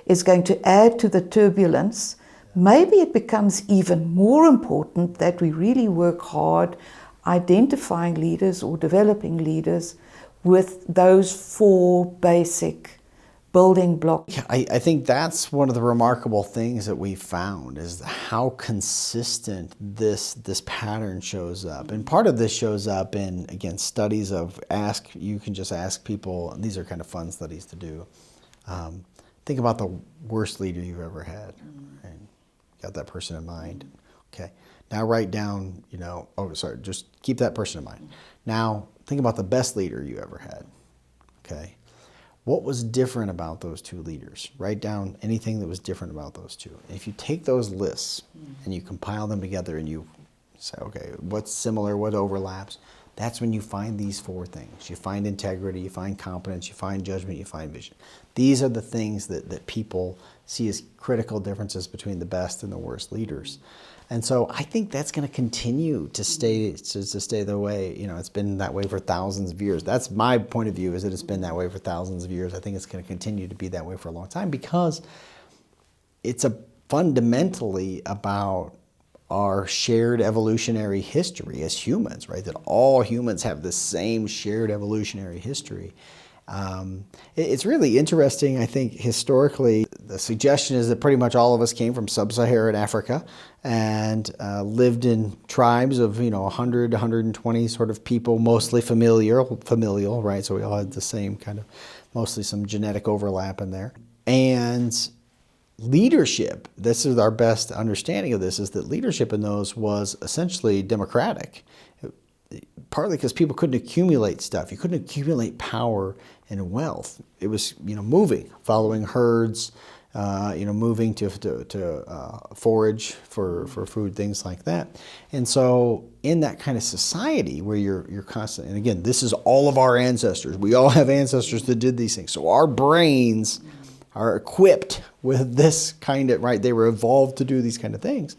is going to add to the turbulence, maybe it becomes even more important that we really work hard identifying leaders or developing leaders with those 4 basic building blocks. I think that's one of the remarkable things that we found is how consistent this pattern shows up. And part of this shows up in, again, studies of you can just ask people, and these are kind of fun studies to do. Think about the worst leader you've ever had. Right? Got that person in mind. Okay. Now write down, just keep that person in mind. Now think about the best leader you ever had. Okay. What was different about those 2 leaders? Write down anything that was different about those 2. And if you take those lists and you compile them together and you say, okay, what's similar, what overlaps? That's when you find these 4 things. You find integrity, you find competence, you find judgment, you find vision. These are the things that people see as critical differences between the best and the worst leaders. And so I think that's going to continue to stay the way, it's been that way for thousands of years. That's my point of view, is that it's been that way for thousands of years. I think it's going to continue to be that way for a long time because it's fundamentally about our shared evolutionary history as humans, right? That all humans have the same shared evolutionary history. It's really interesting, I think, historically. The suggestion is that pretty much all of us came from sub-Saharan Africa and lived in tribes of 100, 120 sort of people, mostly familial, right? So we all had the same kind of, mostly some genetic overlap in there. And leadership, this is our best understanding of this, is that leadership in those was essentially democratic. Partly because people couldn't accumulate stuff. You couldn't accumulate power and wealth. It was, moving, following herds, moving to forage for food, things like that. And so in that kind of society where you're constantly, and again, this is all of our ancestors. We all have ancestors that did these things. So our brains are equipped with this kind of, right? They were evolved to do these kind of things.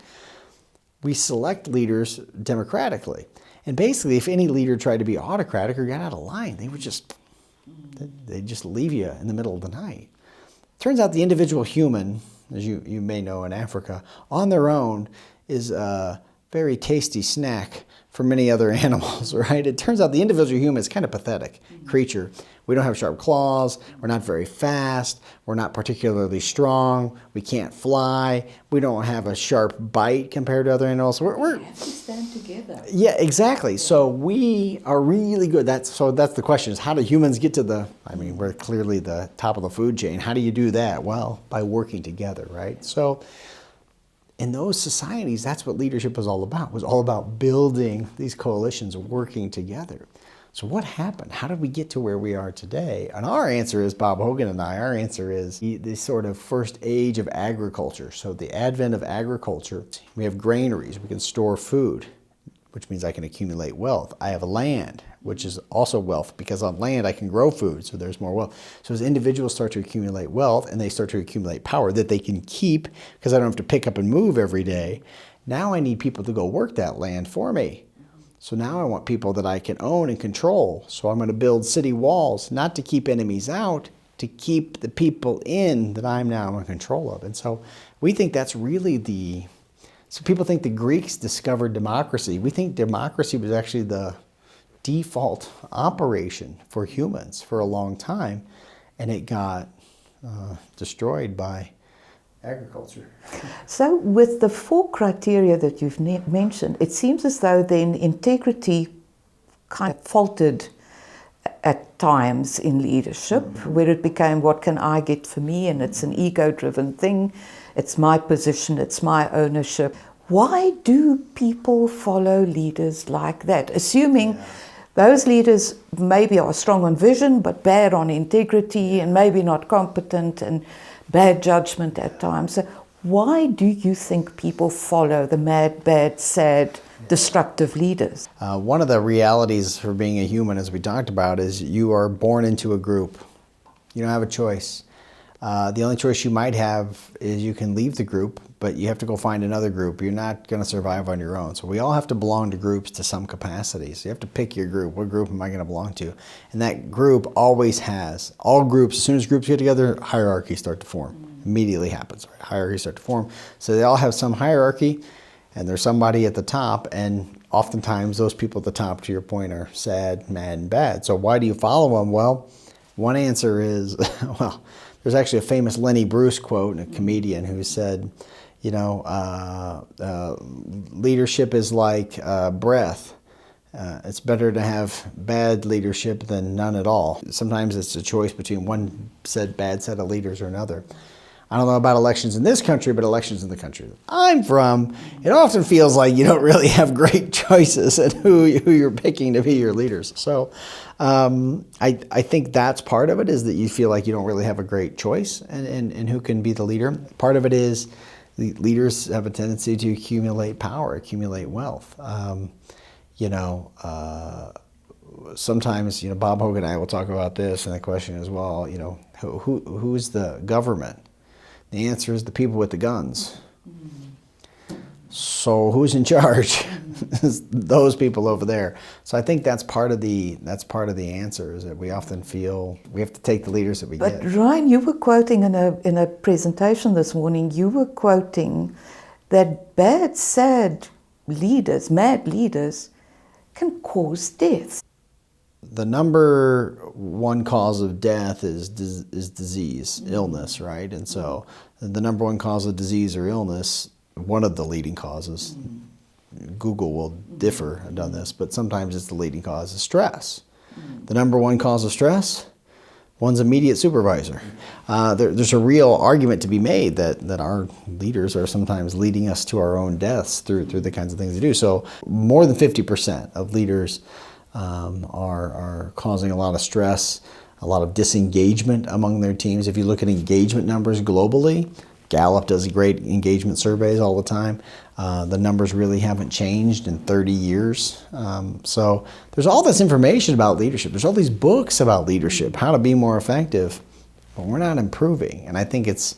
We select leaders democratically. And basically, if any leader tried to be autocratic or got out of line, they'd just leave you in the middle of the night. Turns out the individual human, as you may know in Africa, on their own is a very tasty snack for many other animals, right? It turns out the individual human is kind of pathetic creature. We don't have sharp claws. We're not very fast. We're not particularly strong. We can't fly. We don't have a sharp bite compared to other animals. We have to stand together. Yeah, exactly. So we are really good. That's the question, is how do humans get to we're clearly the top of the food chain. How do you do that? Well, by working together, right? So in those societies, that's what leadership was all about. It was all about building these coalitions, working together. So what happened? How did we get to where we are today? And our answer is, Bob Hogan and I, our answer is the sort of first age of agriculture. So the advent of agriculture, we have granaries, we can store food, which means I can accumulate wealth. I have land, which is also wealth, because on land I can grow food, so there's more wealth. So as individuals start to accumulate wealth and they start to accumulate power that they can keep, because I don't have to pick up and move every day, now I need people to go work that land for me. So now I want people that I can own and control. So I'm going to build city walls, not to keep enemies out, to keep the people in that I'm now in control of. And so we think that's really so people think the Greeks discovered democracy. We think democracy was actually the default operation for humans for a long time, and it got destroyed by agriculture. So with the 4 criteria that you've mentioned, it seems as though then integrity kind of faltered at times in leadership, where it became, what can I get for me? And it's an ego-driven thing. It's my position, it's my ownership. Why do people follow leaders like that? Assuming those leaders maybe are strong on vision, but bad on integrity, and maybe not competent, and bad judgment at times. So why do you think people follow the mad, bad, sad, destructive leaders? One of the realities for being a human, as we talked about, is you are born into a group. You don't have a choice. The only choice you might have is you can leave the group, but you have to go find another group. You're not going to survive on your own. So we all have to belong to groups to some capacity. So you have to pick your group. What group am I going to belong to? And that group always has, all groups, as soon as groups get together, hierarchies start to form. Immediately happens, right? Hierarchies start to form. So they all have some hierarchy, and there's somebody at the top, and oftentimes those people at the top, to your point, are sad, mad, and bad. So why do you follow them? Well, one answer is, well, there's actually a famous Lenny Bruce quote, a comedian, who said, you know, leadership is like breath. It's better to have bad leadership than none at all. Sometimes it's a choice between one bad set of leaders or another. I don't know about elections in this country, but elections in the country that I'm from, it often feels like you don't really have great choices in who you're picking to be your leaders. So I think that's part of it, is that you feel like you don't really have a great choice in who can be the leader. Part of it is the leaders have a tendency to accumulate power, accumulate wealth. Sometimes, Bob Hogan and I will talk about this, and the question is, well, who's the government? The answer is the people with the guns. So who's in charge? Those people over there. So I think that's part of the answer, is that we often feel we have to take the leaders that we get. But Ryne, you were quoting in a presentation this morning, you were quoting that bad, sad leaders, mad leaders, can cause death. The number one cause of death is disease, illness, right? And so the number one cause of disease or illness, one of the leading causes, Google will differ on this, but sometimes it's the leading cause, is stress. The number one cause of stress, one's immediate supervisor. There's a real argument to be made that our leaders are sometimes leading us to our own deaths through the kinds of things they do. So more than 50% of leaders are causing a lot of stress, a lot of disengagement among their teams. If you look at engagement numbers globally, Gallup does great engagement surveys all the time. The numbers really haven't changed in 30 years. So there's all this information about leadership. There's all these books about leadership, how to be more effective, but we're not improving. And I think it's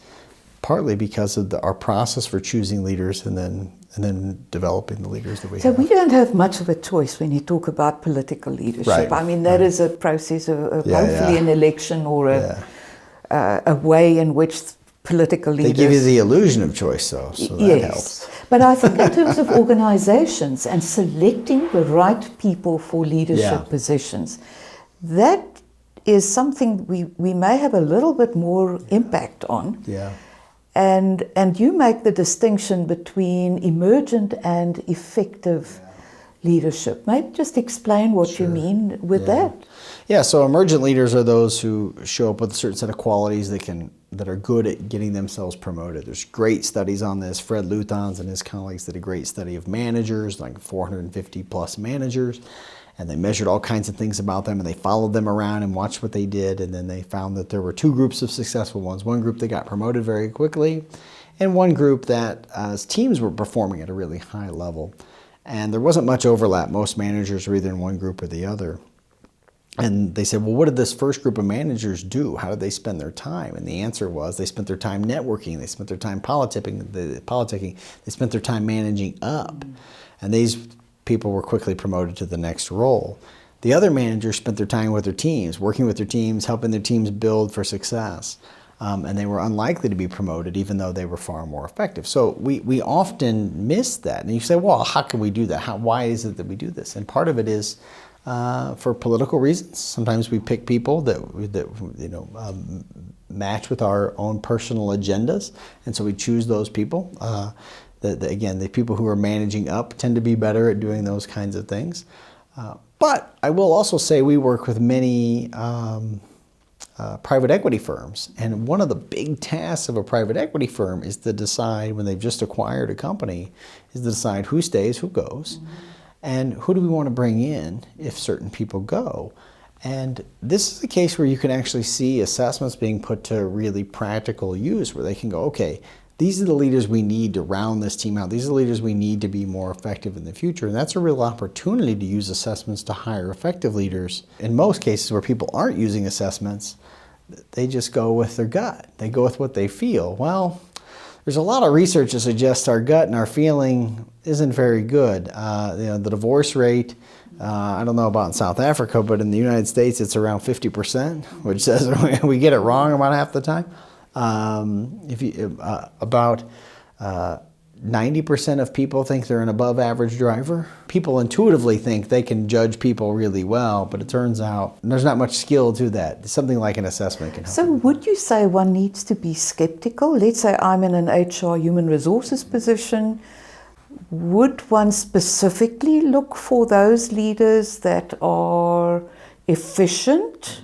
partly because of our process for choosing leaders and then developing the leaders that we have. So we don't have much of a choice when you talk about political leadership. Right. I mean, that is a process of hopefully an election or a way in which political leaders... They give you the illusion of choice, though, so that helps. But I think in terms of organizations and selecting the right people for leadership positions, that is something we may have a little bit more impact on. Yeah. And you make the distinction between emergent and effective leadership. Maybe just explain what you mean with that. Yeah, so emergent leaders are those who show up with a certain set of qualities that are good at getting themselves promoted. There's great studies on this. Fred Luthans and his colleagues did a great study of managers, like 450 plus managers, and they measured all kinds of things about them, and they followed them around and watched what they did, and then they found that there were two groups of successful ones. One group that got promoted very quickly, and one group that teams were performing at a really high level. And there wasn't much overlap. Most managers were either in one group or the other. And they said, well, what did this first group of managers do? How did they spend their time? And the answer was they spent their time networking, they spent their time politicking, they spent their time managing up. And these people were quickly promoted to the next role. The other managers spent their time with their teams, working with their teams, helping their teams build for success. And they were unlikely to be promoted, even though they were far more effective. So we often miss that. And you say, well, how can we do that? Why is it that we do this? And part of it is for political reasons. Sometimes we pick people that match with our own personal agendas, and so we choose those people. Again, the people who are managing up tend to be better at doing those kinds of things. But I will also say we work with many private equity firms, and one of the big tasks of a private equity firm is to decide, when they've just acquired a company, is to decide who stays, who goes. And who do we want to bring in if certain people go? And this is a case where you can actually see assessments being put to really practical use, where they can go, okay, these are the leaders we need to round this team out. These are the leaders we need to be more effective in the future. And that's a real opportunity to use assessments to hire effective leaders. In most cases where people aren't using assessments, they just go with their gut. They go with what they feel. Well, there's a lot of research that suggests our gut and our feeling isn't very good. The divorce rate, I don't know about in South Africa, but in the United States it's around 50%, which says we get it wrong about half the time. About 90% of people think they're an above average driver. People intuitively think they can judge people really well, but it turns out there's not much skill to that. Something like an assessment can help. So would you say one needs to be skeptical? Let's say I'm in an HR human resources position. Would one specifically look for those leaders that are efficient?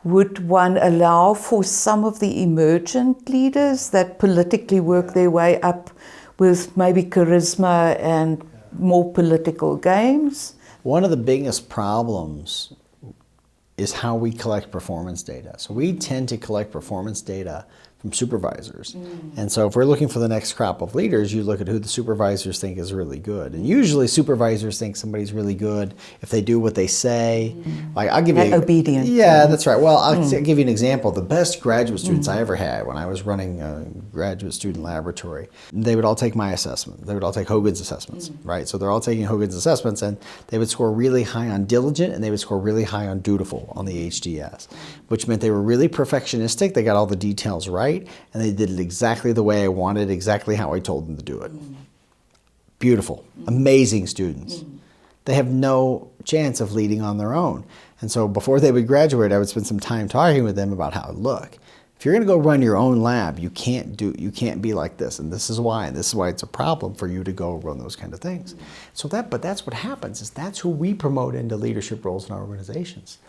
Would one allow for some of the emergent leaders that politically work their way up with maybe charisma and more political games? One of the biggest problems is how we collect performance data. So we tend to collect performance data from supervisors. And so if we're looking for the next crop of leaders, you look at who the supervisors think is really good. And usually supervisors think somebody's really good if they do what they say. Like I'll give you obedient. Yeah, that's right. Well, I'll give you an example. The best graduate students I ever had when I was running a graduate student laboratory, they would all take my assessment. They would all take Hogan's assessments, right? So they're all taking Hogan's assessments, and they would score really high on diligent, and they would score really high on dutiful on the HDS, which meant they were really perfectionistic. They got all the details right, and they did it exactly the way I wanted, exactly how I told them to do it. Beautiful, amazing students. They have no chance of leading on their own. And so before they would graduate, I would spend some time talking with them about how, look, if you're going to go run your own lab, you can't be like this, and this is why it's a problem for you to go run those kind of things. So but that's what happens, is that's who we promote into leadership roles in our organizations.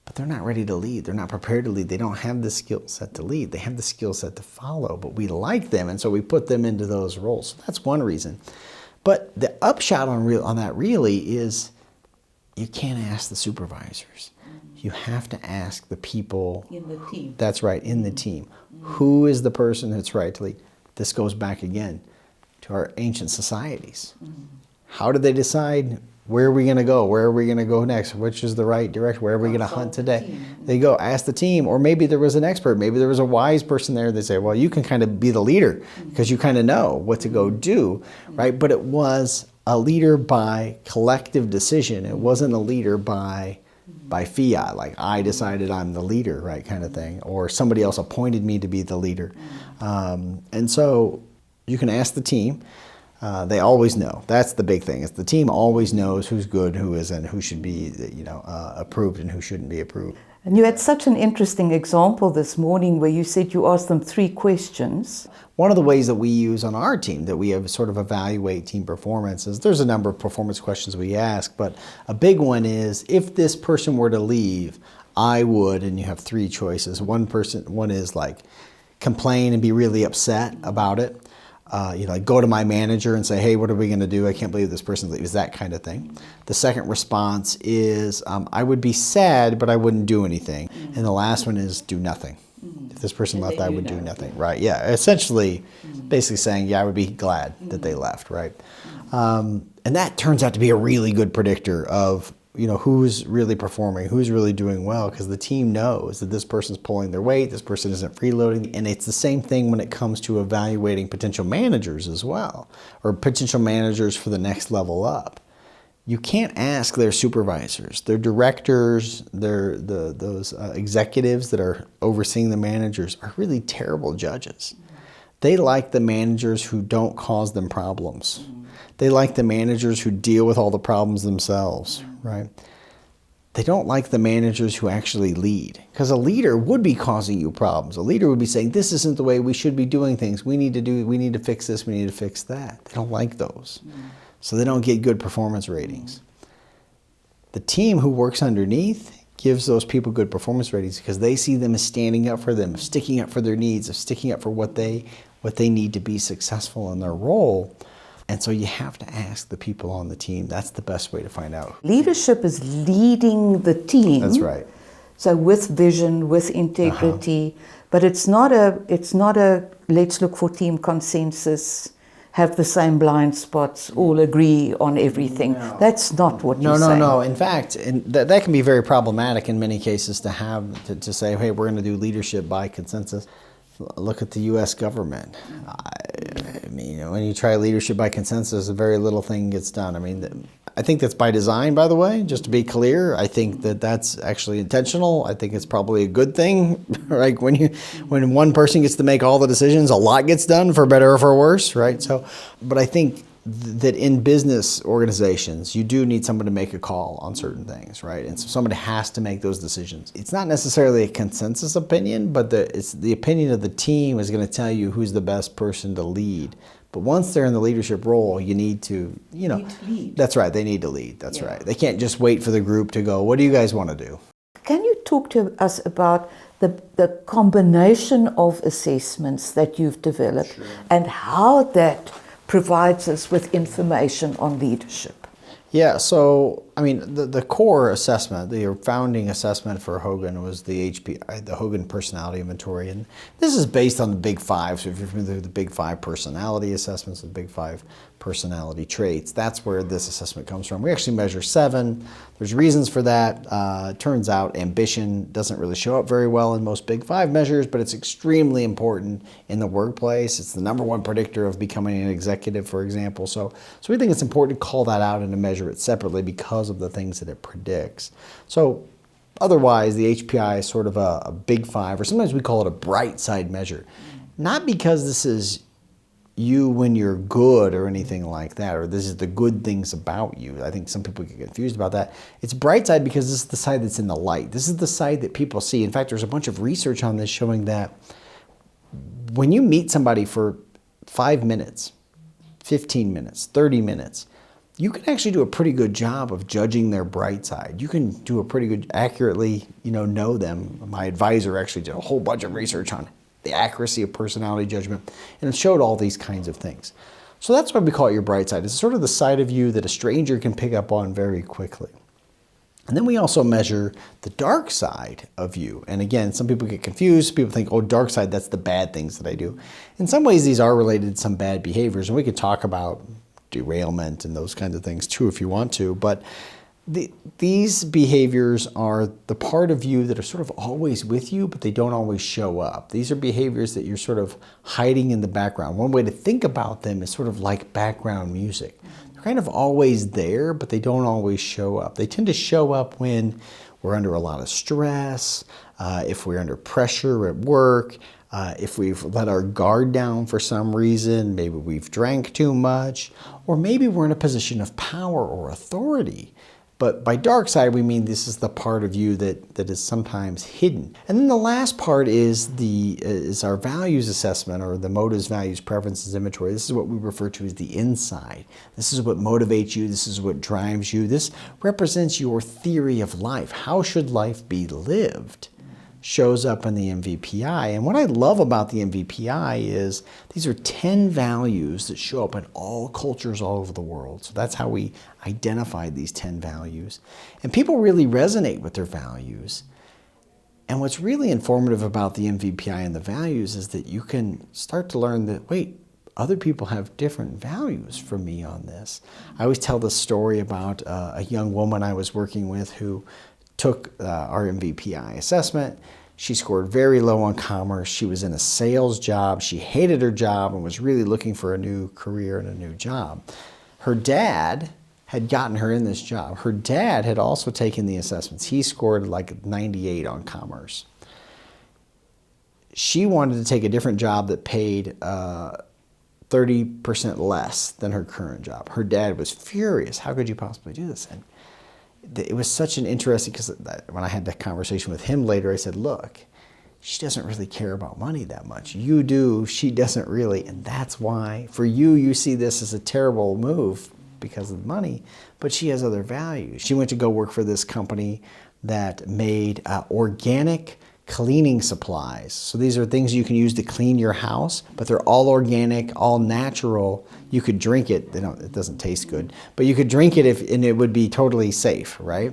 But they're not ready to lead. They're not prepared to lead. They don't have the skill set to lead. They have the skill set to follow, but we like them, and so we put them into those roles. So that's one reason. But the upshot on that really is you can't ask the supervisors. You have to ask the people. In the team. That's right, in the team. Who is the person that's right to lead? This goes back again to our ancient societies. How did they decide where are we going to go? Where are we going to go next? Which is the right direction? Where are we going to hunt today? They go ask the team, or maybe there was an expert. Maybe there was a wise person there. They say, well, you can kind of be the leader because you kind of know what to go do, right? But it was a leader by collective decision. It wasn't a leader by fiat, like I decided I'm the leader, right, kind of thing, or somebody else appointed me to be the leader. And so you can ask the team. They always know. That's the big thing. Is the team always knows who's good, who isn't, who should be, approved, and who shouldn't be approved. And you had such an interesting example this morning where you said you asked them 3 questions. One of the ways that we use on our team that we have sort of evaluate team performance is there's a number of performance questions we ask, but a big one is, if this person were to leave, I would, and you have 3 choices. One is like complain and be really upset about it. Like go to my manager and say, hey, what are we going to do? I can't believe this person leaves, that kind of thing. The second response is, I would be sad, but I wouldn't do anything. And the last one is do nothing. If this person left, I would do nothing. Right? Yeah. Essentially, basically saying, yeah, I would be glad that they left. Right? And that turns out to be a really good predictor of who's really performing, who's really doing well, because the team knows that this person's pulling their weight, this person isn't freeloading. And it's the same thing when it comes to evaluating potential managers as well, or potential managers for the next level up. You can't ask their supervisors, their directors, those executives that are overseeing the managers are really terrible judges. They like the managers who don't cause them problems. They like the managers who deal with all the problems themselves, right? They don't like the managers who actually lead, because a leader would be causing you problems. A leader would be saying, this isn't the way we should be doing things. We need to fix this, we need to fix that. They don't like those. So they don't get good performance ratings. The team who works underneath gives those people good performance ratings because they see them as standing up for them, sticking up for their needs, of sticking up for what they need to be successful in their role. And so you have to ask the people on the team. That's the best way to find out. Leadership is leading the team. That's right. So with vision, with integrity, but it's not a let's look for team consensus, have the same blind spots, all agree on everything. No. That's not what you're saying. No. In fact, that can be very problematic in many cases to say, hey, we're going to do leadership by consensus. Look at the U.S. government. I mean, when you try leadership by consensus, very little thing gets done. I mean, I think that's by design, by the way, just to be clear. I think that's actually intentional. I think it's probably a good thing, right? When one person gets to make all the decisions, a lot gets done, for better or for worse, right? So, but I think that in business organizations, you do need someone to make a call on certain things, right? And so somebody has to make those decisions. It's not necessarily a consensus opinion, but it's the opinion of the team is going to tell you who's the best person to lead. But once they're in the leadership role, you need to, lead. That's right, they need to lead. That's right. They can't just wait for the group to go, what do you guys want to do? Can you talk to us about the combination of assessments that you've developed and how that provides us with information on leadership? Yeah, so, I mean, the core assessment, the founding assessment for Hogan was the HPI, the Hogan Personality Inventory. And this is based on the Big Five. So if you're familiar with the Big Five personality assessments, the Big Five personality traits, that's where this assessment comes from. We actually measure 7. There's reasons for that. Turns out ambition doesn't really show up very well in most Big Five measures, but it's extremely important in the workplace. It's the #1 predictor of becoming an executive, for example. So we think it's important to call that out and to measure it separately because of the things that it predicts. So otherwise, the HPI is sort of a Big Five, or sometimes we call it a bright side measure. Not because this is you when you're good or anything like that, or this is the good things about you. I think some people get confused about that. It's bright side because this is the side that's in the light. This is the side that people see. In fact, there's a bunch of research on this showing that when you meet somebody for 5 minutes, 15 minutes, 30 minutes, you can actually do a pretty good job of judging their bright side. You can do a pretty good, accurately, know them. My advisor actually did a whole bunch of research on the accuracy of personality judgment, and it showed all these kinds of things. So that's why we call it your bright side. It's sort of the side of you that a stranger can pick up on very quickly. And then we also measure the dark side of you. And again, some people get confused. People think, oh, dark side, that's the bad things that I do. In some ways, these are related to some bad behaviors, and we could talk about derailment and those kinds of things too if you want to. But these behaviors are the part of you that are sort of always with you, but they don't always show up. These are behaviors that you're sort of hiding in the background. One way to think about them is sort of like background music. They're kind of always there, but they don't always show up. They tend to show up when we're under a lot of stress, if we're under pressure at work, if we've let our guard down for some reason, maybe we've drank too much, or maybe we're in a position of power or authority. But by dark side, we mean this is the part of you that is sometimes hidden. And then the last part is our values assessment, or the motives, values, preferences inventory. This is what we refer to as the inside. This is what motivates you. This is what drives you. This represents your theory of life. How should life be lived? Shows up in the MVPI. And what I love about the MVPI is these are 10 values that show up in all cultures all over the world. So that's how we identified these 10 values. And people really resonate with their values. And what's really informative about the MVPI and the values is that you can start to learn that, wait, other people have different values from me on this. I always tell this story about a young woman I was working with who took our MVPI assessment. She scored very low on commerce. She was in a sales job. She hated her job and was really looking for a new career and a new job. Her dad had gotten her in this job. Her dad had also taken the assessments. He scored like 98 on commerce. She wanted to take a different job that paid 30% less than her current job. Her dad was furious. How could you possibly do this? And it was such an interesting, because when I had that conversation with him later, I said, look, she doesn't really care about money that much. You do, she doesn't really. And that's why, for you, you see this as a terrible move because of the money, but she has other values. She went to go work for this company that made organic cleaning supplies. So these are things you can use to clean your house, but they're all organic, all natural. You could drink it. It doesn't taste good, but you could drink it and it would be totally safe, right?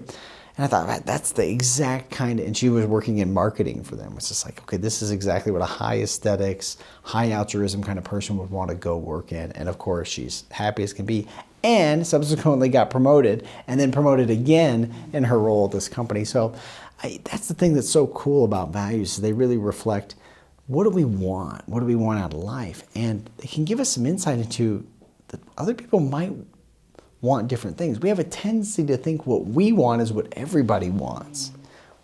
And I thought, that's the exact kind of, and she was working in marketing for them. It's just like, okay, this is exactly what a high aesthetics, high altruism kind of person would want to go work in. And of course, she's happy as can be, and subsequently got promoted, and then promoted again in her role at this company. So that's the thing that's so cool about values. They really reflect, what do we want? What do we want out of life? And they can give us some insight into that other people might want different things. We have a tendency to think what we want is what everybody wants,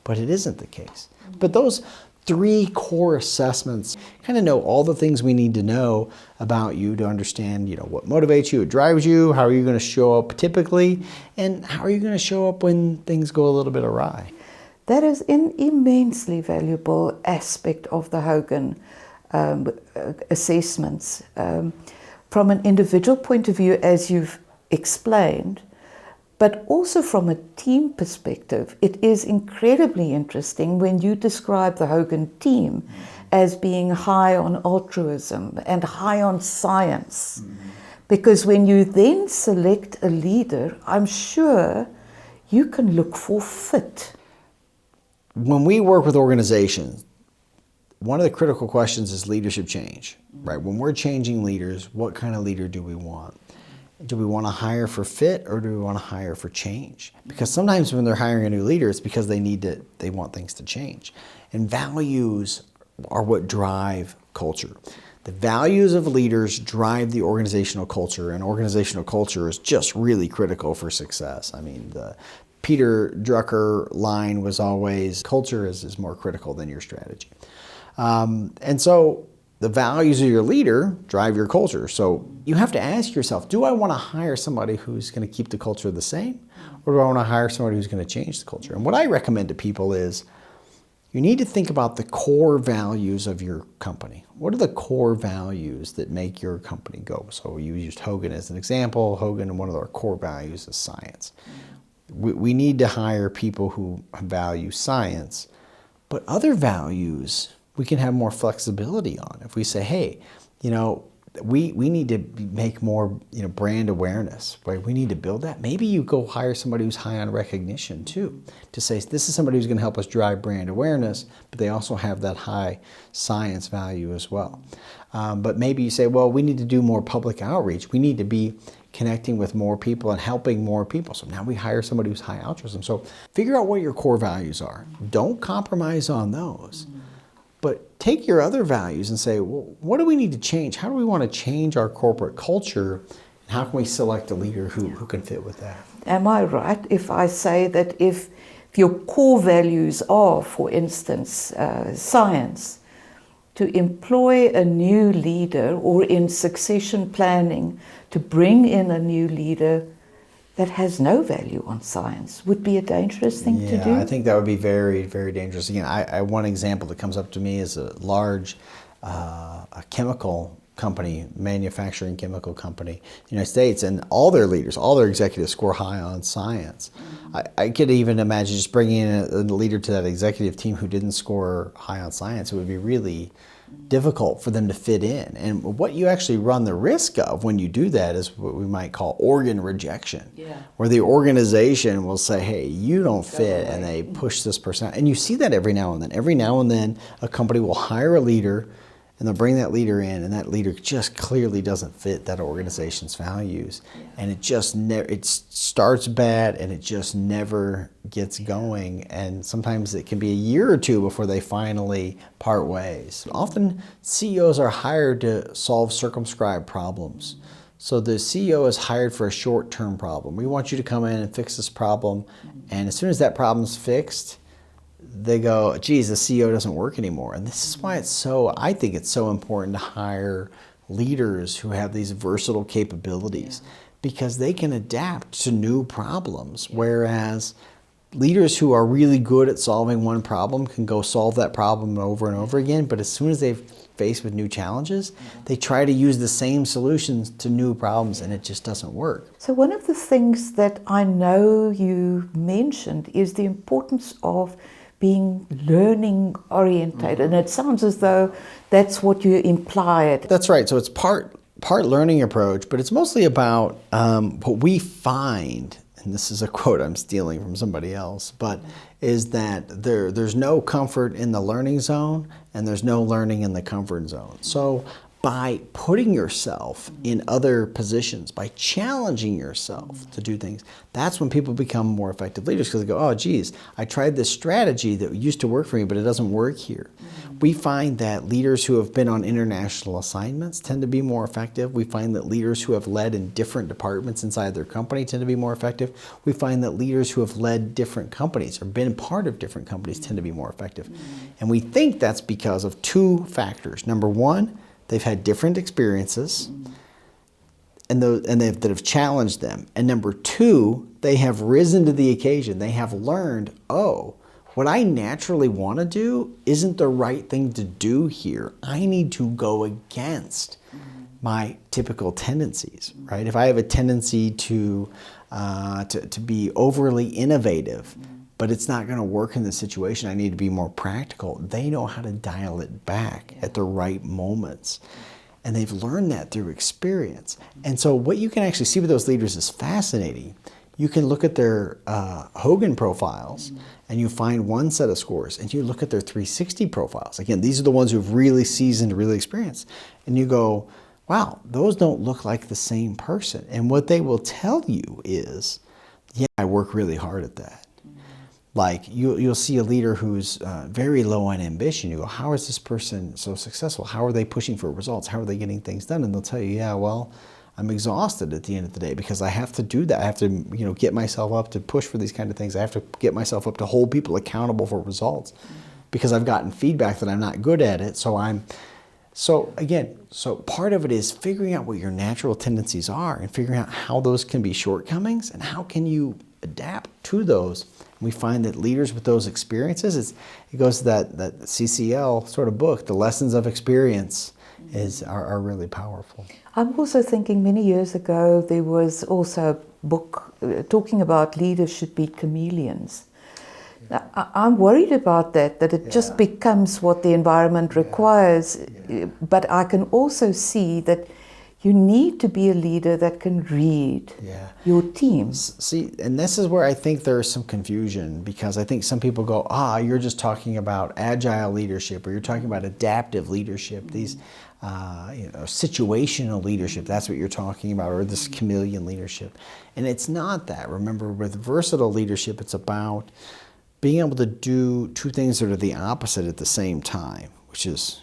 but it isn't the case. But those 3 core assessments kind of know all the things we need to know about you to understand, what motivates you, what drives you, how are you going to show up typically, and how are you going to show up when things go a little bit awry. That is an immensely valuable aspect of the Hogan assessments. From an individual point of view, as you've explained, but also from a team perspective, it is incredibly interesting when you describe the Hogan team as being high on altruism and high on science. Because when you then select a leader, I'm sure you can look for fit. When we work with organizations, one of the critical questions is leadership change, right? When we're changing leaders, what kind of leader do we want? Do we want to hire for fit, or do we want to hire for change? Because sometimes when they're hiring a new leader, it's because they want things to change. And values are what drive culture. The values of leaders drive the organizational culture, and organizational culture is just really critical for success. I mean, the Peter Drucker line was always, culture is more critical than your strategy. And so the values of your leader drive your culture. So you have to ask yourself, do I want to hire somebody who's going to keep the culture the same? Or do I want to hire somebody who's going to change the culture? And what I recommend to people is, you need to think about the core values of your company. What are the core values that make your company go? So you used Hogan as an example. Hogan, one of our core values is science. We need to hire people who value science, but other values we can have more flexibility on. If we say, hey, we need to make more brand awareness, right? We need to build that. Maybe you go hire somebody who's high on recognition too, to say this is somebody who's going to help us drive brand awareness, but they also have that high science value as well. But maybe you say, well, we need to do more public outreach. We need to be connecting with more people and helping more people. So now we hire somebody who's high altruism. So figure out what your core values are. Don't compromise on those. But take your other values and say, well, what do we need to change? How do we want to change our corporate culture? And how can we select a leader who can fit with that? Am I right if I say that if your core values are, for instance, science, to employ a new leader, or in succession planning, to bring in a new leader, that has no value on science would be a dangerous thing to do? Yeah, I think that would be very, very dangerous. Again, one example that comes up to me is a large a chemical company, manufacturing chemical company in the United States, and all their leaders, all their executives score high on science. I could even imagine just bringing in a leader to that executive team who didn't score high on science. It would be really difficult for them to fit in. And what you actually run the risk of when you do that is what we might call organ rejection, where the organization will say, hey, you don't fit, and they push this person out. And you see that every now and then. Every now and then a company will hire a leader, and they'll bring that leader in, and that leader just clearly doesn't fit that organization's values. And it just it starts bad, and it just never gets going. And sometimes it can be a year or two before they finally part ways. Often CEOs are hired to solve circumscribed problems. So the CEO is hired for a short-term problem. We want you to come in and fix this problem, and as soon as that problem's fixed, they go, geez, the CEO doesn't work anymore. And this is why I think it's so important to hire leaders who have these versatile capabilities, because they can adapt to new problems, whereas leaders who are really good at solving one problem can go solve that problem over and over again, but as soon as they're faced with new challenges, they try to use the same solutions to new problems, and it just doesn't work. So one of the things that I know you mentioned is the importance of being learning orientated, and it sounds as though that's what you implied. That's right. So it's part learning approach, but it's mostly about what we find, and this is a quote I'm stealing from somebody else, but is that there's no comfort in the learning zone, and there's no learning in the comfort zone. So by putting yourself in other positions, by challenging yourself to do things, that's when people become more effective leaders, because they go, oh, geez, I tried this strategy that used to work for me, but it doesn't work here. We find that leaders who have been on international assignments tend to be more effective. We find that leaders who have led in different departments inside their company tend to be more effective. We find that leaders who have led different companies or been part of different companies tend to be more effective. And we think that's because of two factors. Number one, they've had different experiences, and that have challenged them. And number two, they have risen to the occasion. They have learned, oh, what I naturally want to do isn't the right thing to do here. I need to go against my typical tendencies, right? If I have a tendency to be overly innovative, but it's not going to work in this situation, I need to be more practical. They know how to dial it back at the right moments. And they've learned that through experience. And so what you can actually see with those leaders is fascinating. You can look at their Hogan profiles, and you find one set of scores, and you look at their 360 profiles. Again, these are the ones who've really seasoned, really experienced. And you go, wow, those don't look like the same person. And what they will tell you is, yeah, I work really hard at that. Like you'll see a leader who's very low on ambition. You go, how is this person so successful? How are they pushing for results? How are they getting things done? And they'll tell you, yeah, well, I'm exhausted at the end of the day because I have to do that. I have to, get myself up to push for these kind of things. I have to get myself up to hold people accountable for results because I've gotten feedback that I'm not good at it. So part of it is figuring out what your natural tendencies are and figuring out how those can be shortcomings and how can you adapt to those. We find that leaders with those experiences, it goes to that CCL sort of book, the lessons of experience are really powerful. I'm also thinking many years ago there was also a book talking about leaders should be chameleons. Now, I'm worried about that it just becomes what the environment requires, but I can also see that you need to be a leader that can read your team. See, and this is where I think there's some confusion, because I think some people go, you're just talking about agile leadership, or you're talking about adaptive leadership, these situational leadership, that's what you're talking about, or this chameleon leadership. And it's not that. Remember, with versatile leadership, it's about being able to do two things that are the opposite at the same time. which is,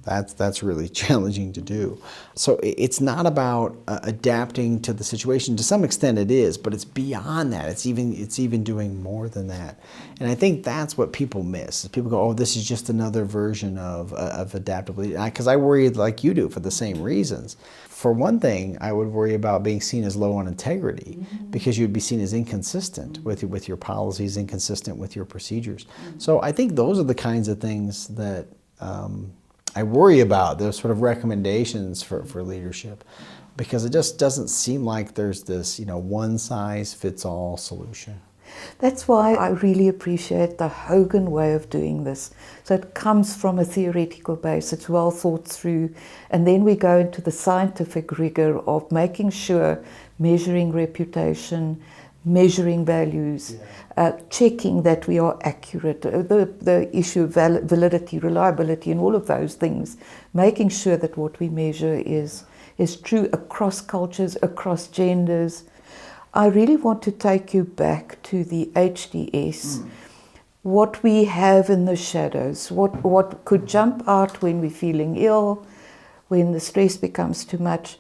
that's really challenging to do. So it's not about adapting to the situation. To some extent it is, but it's beyond that. It's even doing more than that. And I think that's what people miss. People go, oh, this is just another version of adaptability. Because I worry like you do for the same reasons. For one thing, I would worry about being seen as low on integrity, because you'd be seen as inconsistent with your policies, inconsistent with your procedures. So I think those are the kinds of things that I worry about, those sort of recommendations for leadership, because it just doesn't seem like there's this, one-size-fits-all solution. That's why I really appreciate the Hogan way of doing this. So it comes from a theoretical base, it's well thought through, and then we go into the scientific rigor of making sure, measuring reputation, measuring values, checking that we are accurate, the issue of validity, reliability, and all of those things, making sure that what we measure is true across cultures, across genders. I really want to take you back to the HDS, what we have in the shadows, what could jump out when we're feeling ill, when the stress becomes too much.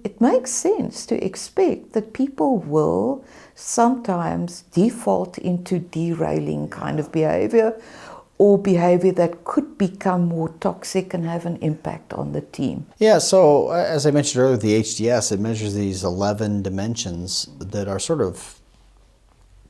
It makes sense to expect that people will sometimes default into derailing kind of behavior, or behavior that could become more toxic and have an impact on the team. Yeah, so as I mentioned earlier, the HDS, it measures these 11 dimensions that are sort of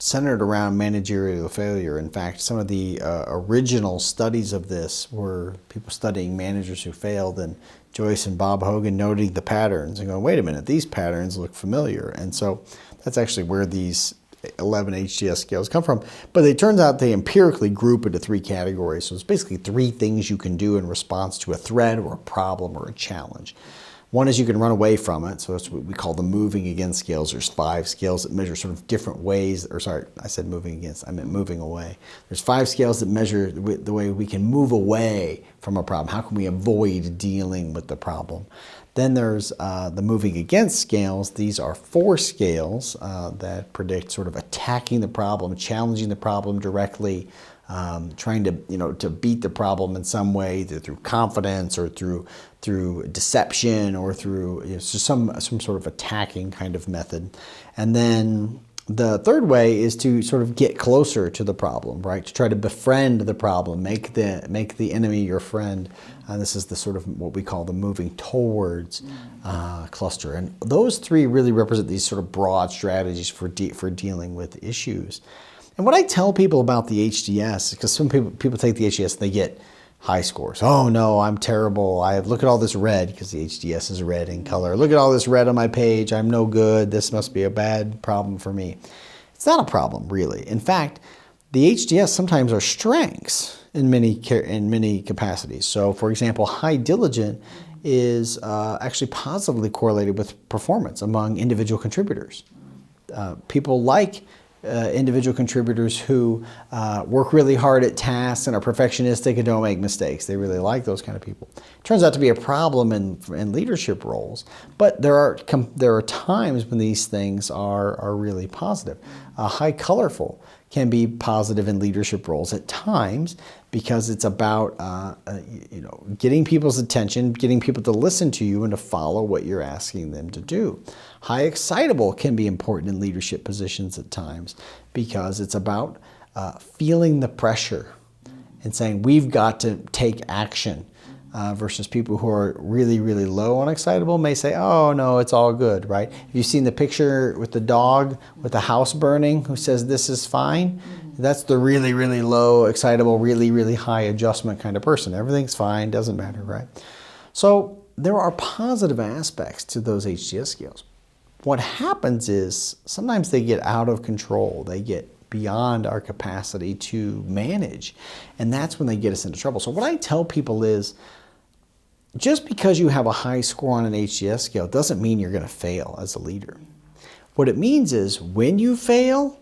centered around managerial failure. In fact, some of the original studies of this were people studying managers who failed, and Joyce and Bob Hogan noting the patterns and going, wait a minute, these patterns look familiar. And so that's actually where these 11 HDS scales come from. But it turns out they empirically group into 3 categories. So it's basically 3 things you can do in response to a threat or a problem or a challenge. One is you can run away from it. So that's what we call the moving against scales. There's 5 scales that measure sort of different ways. Or sorry, I said moving against, I meant moving away. There's 5 scales that measure the way we can move away from a problem. How can we avoid dealing with the problem? Then there's the moving against scales. These are 4 scales that predict sort of attacking the problem, challenging the problem directly, trying to beat the problem in some way, either through confidence or through deception or through some sort of attacking kind of method. And then the third way is to sort of get closer to the problem, right? To try to befriend the problem, make the enemy your friend. This is the sort of what we call the moving towards cluster. And those 3 really represent these sort of broad strategies for dealing with issues. And what I tell people about the HDS, because some people take the HDS and they get high scores. Oh no, I'm terrible. Look at all this red, because the HDS is red in color. Look at all this red on my page. I'm no good. This must be a bad problem for me. It's not a problem, really. In fact, the HDS sometimes are strengths in many capacities. So, for example, high diligent is actually positively correlated with performance among individual contributors. People like individual contributors who work really hard at tasks and are perfectionistic and don't make mistakes. They really like those kind of people. It turns out to be a problem in leadership roles, but there are times when these things are really positive. High colorful can be positive in leadership roles at times, because it's about getting people's attention, getting people to listen to you and to follow what you're asking them to do. High excitable can be important in leadership positions at times, because it's about feeling the pressure and saying we've got to take action, versus people who are really, really low on excitable may say, oh no, it's all good, right? Have you seen the picture with the dog with the house burning who says this is fine? That's the really, really low excitable, really, really high adjustment kind of person. Everything's fine, doesn't matter, right? So there are positive aspects to those HDS scales. What happens is sometimes they get out of control. They get beyond our capacity to manage. And that's when they get us into trouble. So what I tell people is, just because you have a high score on an HDS scale doesn't mean you're going to fail as a leader. What it means is when you fail,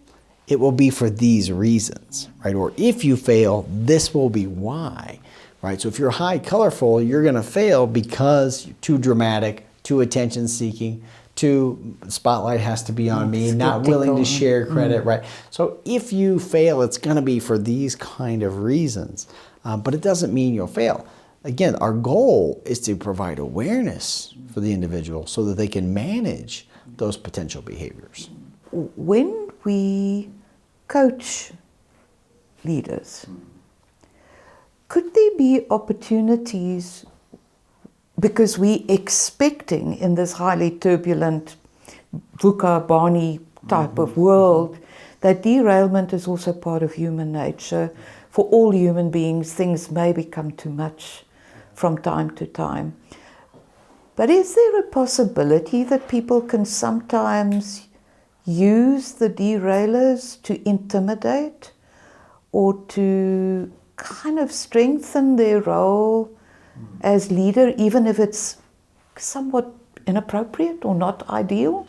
it will be for these reasons, right? Or if you fail, this will be why, right? So if you're high colorful, you're going to fail because you're too dramatic, too attention seeking, to spotlight has to be on me, not willing to share credit, right? So if you fail, it's going to be for these kind of reasons, but it doesn't mean you'll fail. Again, our goal is to provide awareness for the individual so that they can manage those potential behaviors. When we coach leaders, could there be opportunities, because we're expecting in this highly turbulent VUCA Barney type of world that derailment is also part of human nature. For all human beings, things may become too much from time to time. But is there a possibility that people can sometimes use the derailers to intimidate or to kind of strengthen their role as leader, even if it's somewhat inappropriate or not ideal?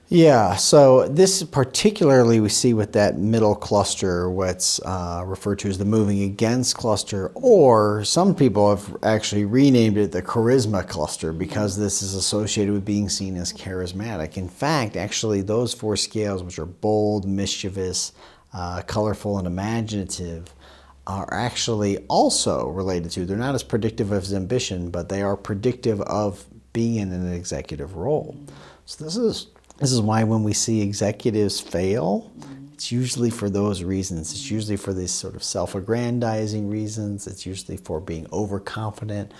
Yeah, so this particularly we see with that middle cluster, what's referred to as the moving against cluster, or some people have actually renamed it the charisma cluster because this is associated with being seen as charismatic. In fact, actually those 4 scales, which are bold, mischievous, colorful, and imaginative, are actually also related to, they're not as predictive as ambition, but they are predictive of being in an executive role. So this is why when we see executives fail, it's usually for those reasons. It's usually for these sort of self-aggrandizing reasons. It's usually for being overconfident,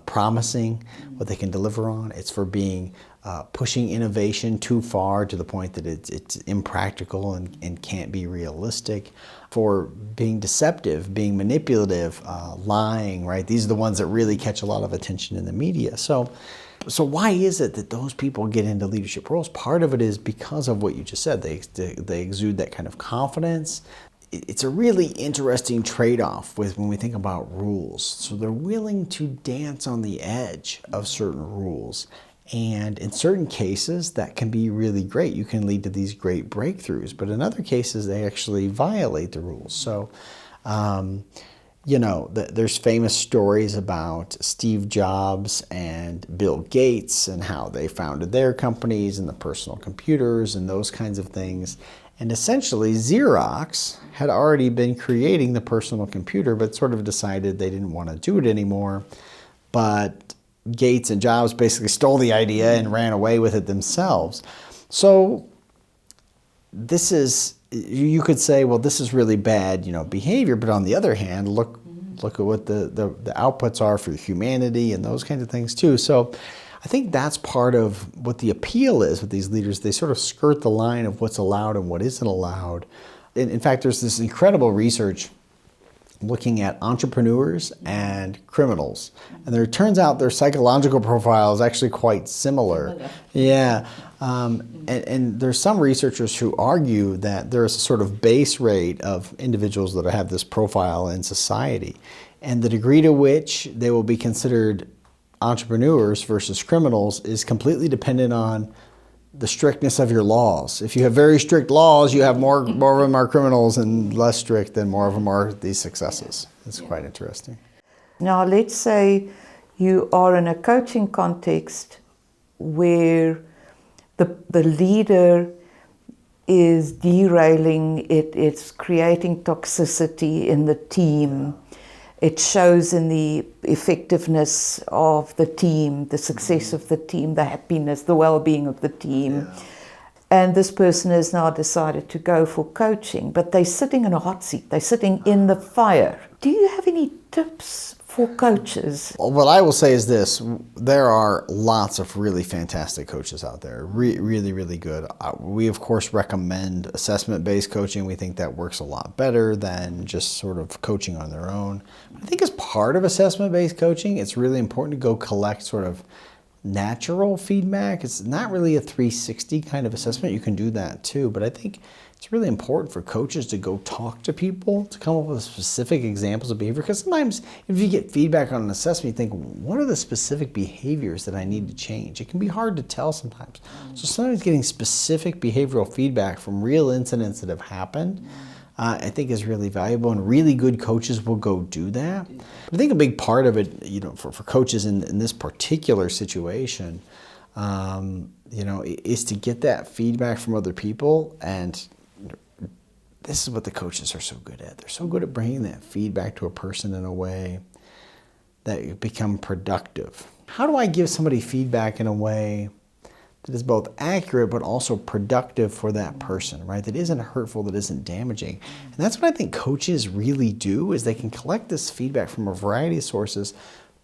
promising what they can deliver on. It's for being pushing innovation too far to the point that it's impractical and can't be realistic. For being deceptive, being manipulative, lying, right? These are the ones that really catch a lot of attention in the media. So why is it that those people get into leadership roles? Part of it is because of what you just said. They exude that kind of confidence. It's a really interesting trade-off when we think about rules. So they're willing to dance on the edge of certain rules. And in certain cases, that can be really great. You can lead to these great breakthroughs. But in other cases, they actually violate the rules. So, there's famous stories about Steve Jobs and Bill Gates and how they founded their companies and the personal computers and those kinds of things. And essentially, Xerox had already been creating the personal computer, but sort of decided they didn't want to do it anymore. But Gates and Jobs basically stole the idea and ran away with it themselves. So this is, you could say, well, this is really bad, behavior. But on the other hand, look at what the outputs are for humanity and those kinds of things too. So I think that's part of what the appeal is with these leaders. They sort of skirt the line of what's allowed and what isn't allowed. In fact, there's this incredible research looking at entrepreneurs and criminals. And it turns out their psychological profile is actually quite similar. Yeah. And there's some researchers who argue that there's a sort of base rate of individuals that have this profile in society. And the degree to which they will be considered entrepreneurs versus criminals is completely dependent on the strictness of your laws. If you have very strict laws, you have more of them are criminals, and less strict, then more of them are these successes. It's quite interesting. Now, let's say you are in a coaching context where the leader is derailing, it's creating toxicity in the team. It shows in the effectiveness of the team, the success of the team, the happiness, the well-being of the team. Yeah. And this person has now decided to go for coaching, but they're sitting in a hot seat. They're sitting in the fire. Do you have any tips for coaches? Well, what I will say is this. There are lots of really fantastic coaches out there, really, really good. We, of course, recommend assessment-based coaching. We think that works a lot better than just sort of coaching on their own. I think as part of assessment-based coaching, it's really important to go collect sort of natural feedback. It's not really a 360 kind of assessment. You can do that too, but I think it's really important for coaches to go talk to people, to come up with specific examples of behavior. Because sometimes if you get feedback on an assessment, you think, what are the specific behaviors that I need to change? It can be hard to tell sometimes. So sometimes getting specific behavioral feedback from real incidents that have happened, I think is really valuable, and really good coaches will go do that. I think a big part of it, for coaches in this particular situation, is to get that feedback from other people. And this is what the coaches are so good at. They're so good at bringing that feedback to a person in a way that you become productive. How do I give somebody feedback in a way that is both accurate but also productive for that person, right? That isn't hurtful, that isn't damaging. And that's what I think coaches really do, is they can collect this feedback from a variety of sources,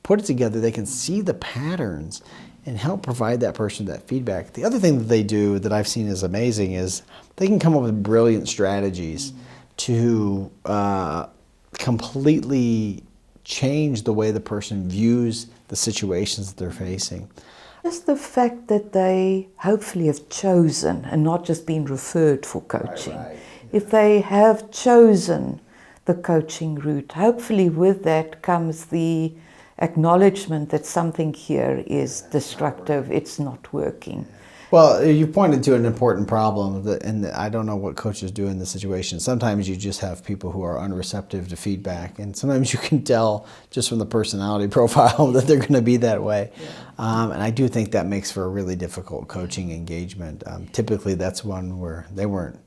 put it together, they can see the patterns and help provide that person that feedback. The other thing that they do that I've seen is amazing is they can come up with brilliant strategies to completely change the way the person views the situations that they're facing. Just the fact that they hopefully have chosen and not just been referred for coaching. Right. If they have chosen the coaching route, hopefully with that comes the acknowledgement that something here is destructive, it's not working. Well, you pointed to an important problem, and I don't know what coaches do in this situation. Sometimes you just have people who are unreceptive to feedback, and sometimes you can tell just from the personality profile that they're going to be that way. Yeah. And I do think that makes for a really difficult coaching engagement. Typically, that's one where they weren't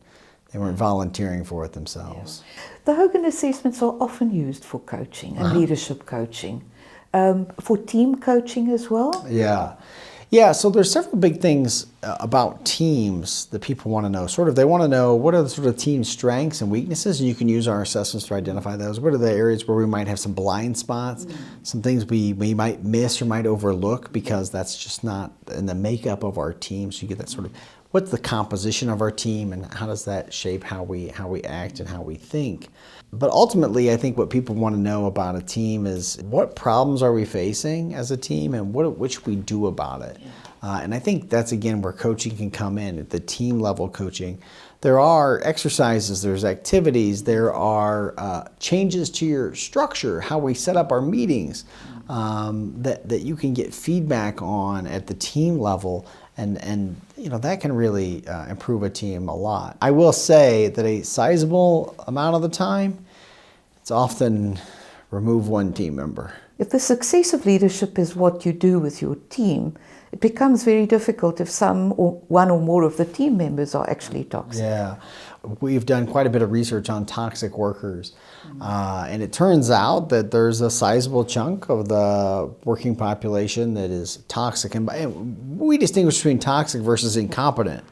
volunteering for it themselves. Yeah. The Hogan Assessments are often used for coaching and leadership coaching, for team coaching as well. Yeah. Yeah, so there's several big things about teams that people want to know. They want to know what are the sort of team strengths and weaknesses, and you can use our assessments to identify those. What are the areas where we might have some blind spots, some things we might miss or might overlook because that's just not in the makeup of our team. So you get that sort of, what's the composition of our team and how does that shape how we act and how we think. But ultimately, I think what people want to know about a team is what problems are we facing as a team and what should we do about it. And I think that's, again, where coaching can come in, at the team level coaching. There are exercises, there's activities, there are changes to your structure, how we set up our meetings, that you can get feedback on at the team level. And that can really improve a team a lot. I will say that a sizable amount of the time, it's often remove one team member. If the success of leadership is what you do with your team, it becomes very difficult if one or more of the team members are actually toxic. Yeah, we've done quite a bit of research on toxic workers. And it turns out that there's a sizable chunk of the working population that is toxic. And we distinguish between toxic versus incompetent.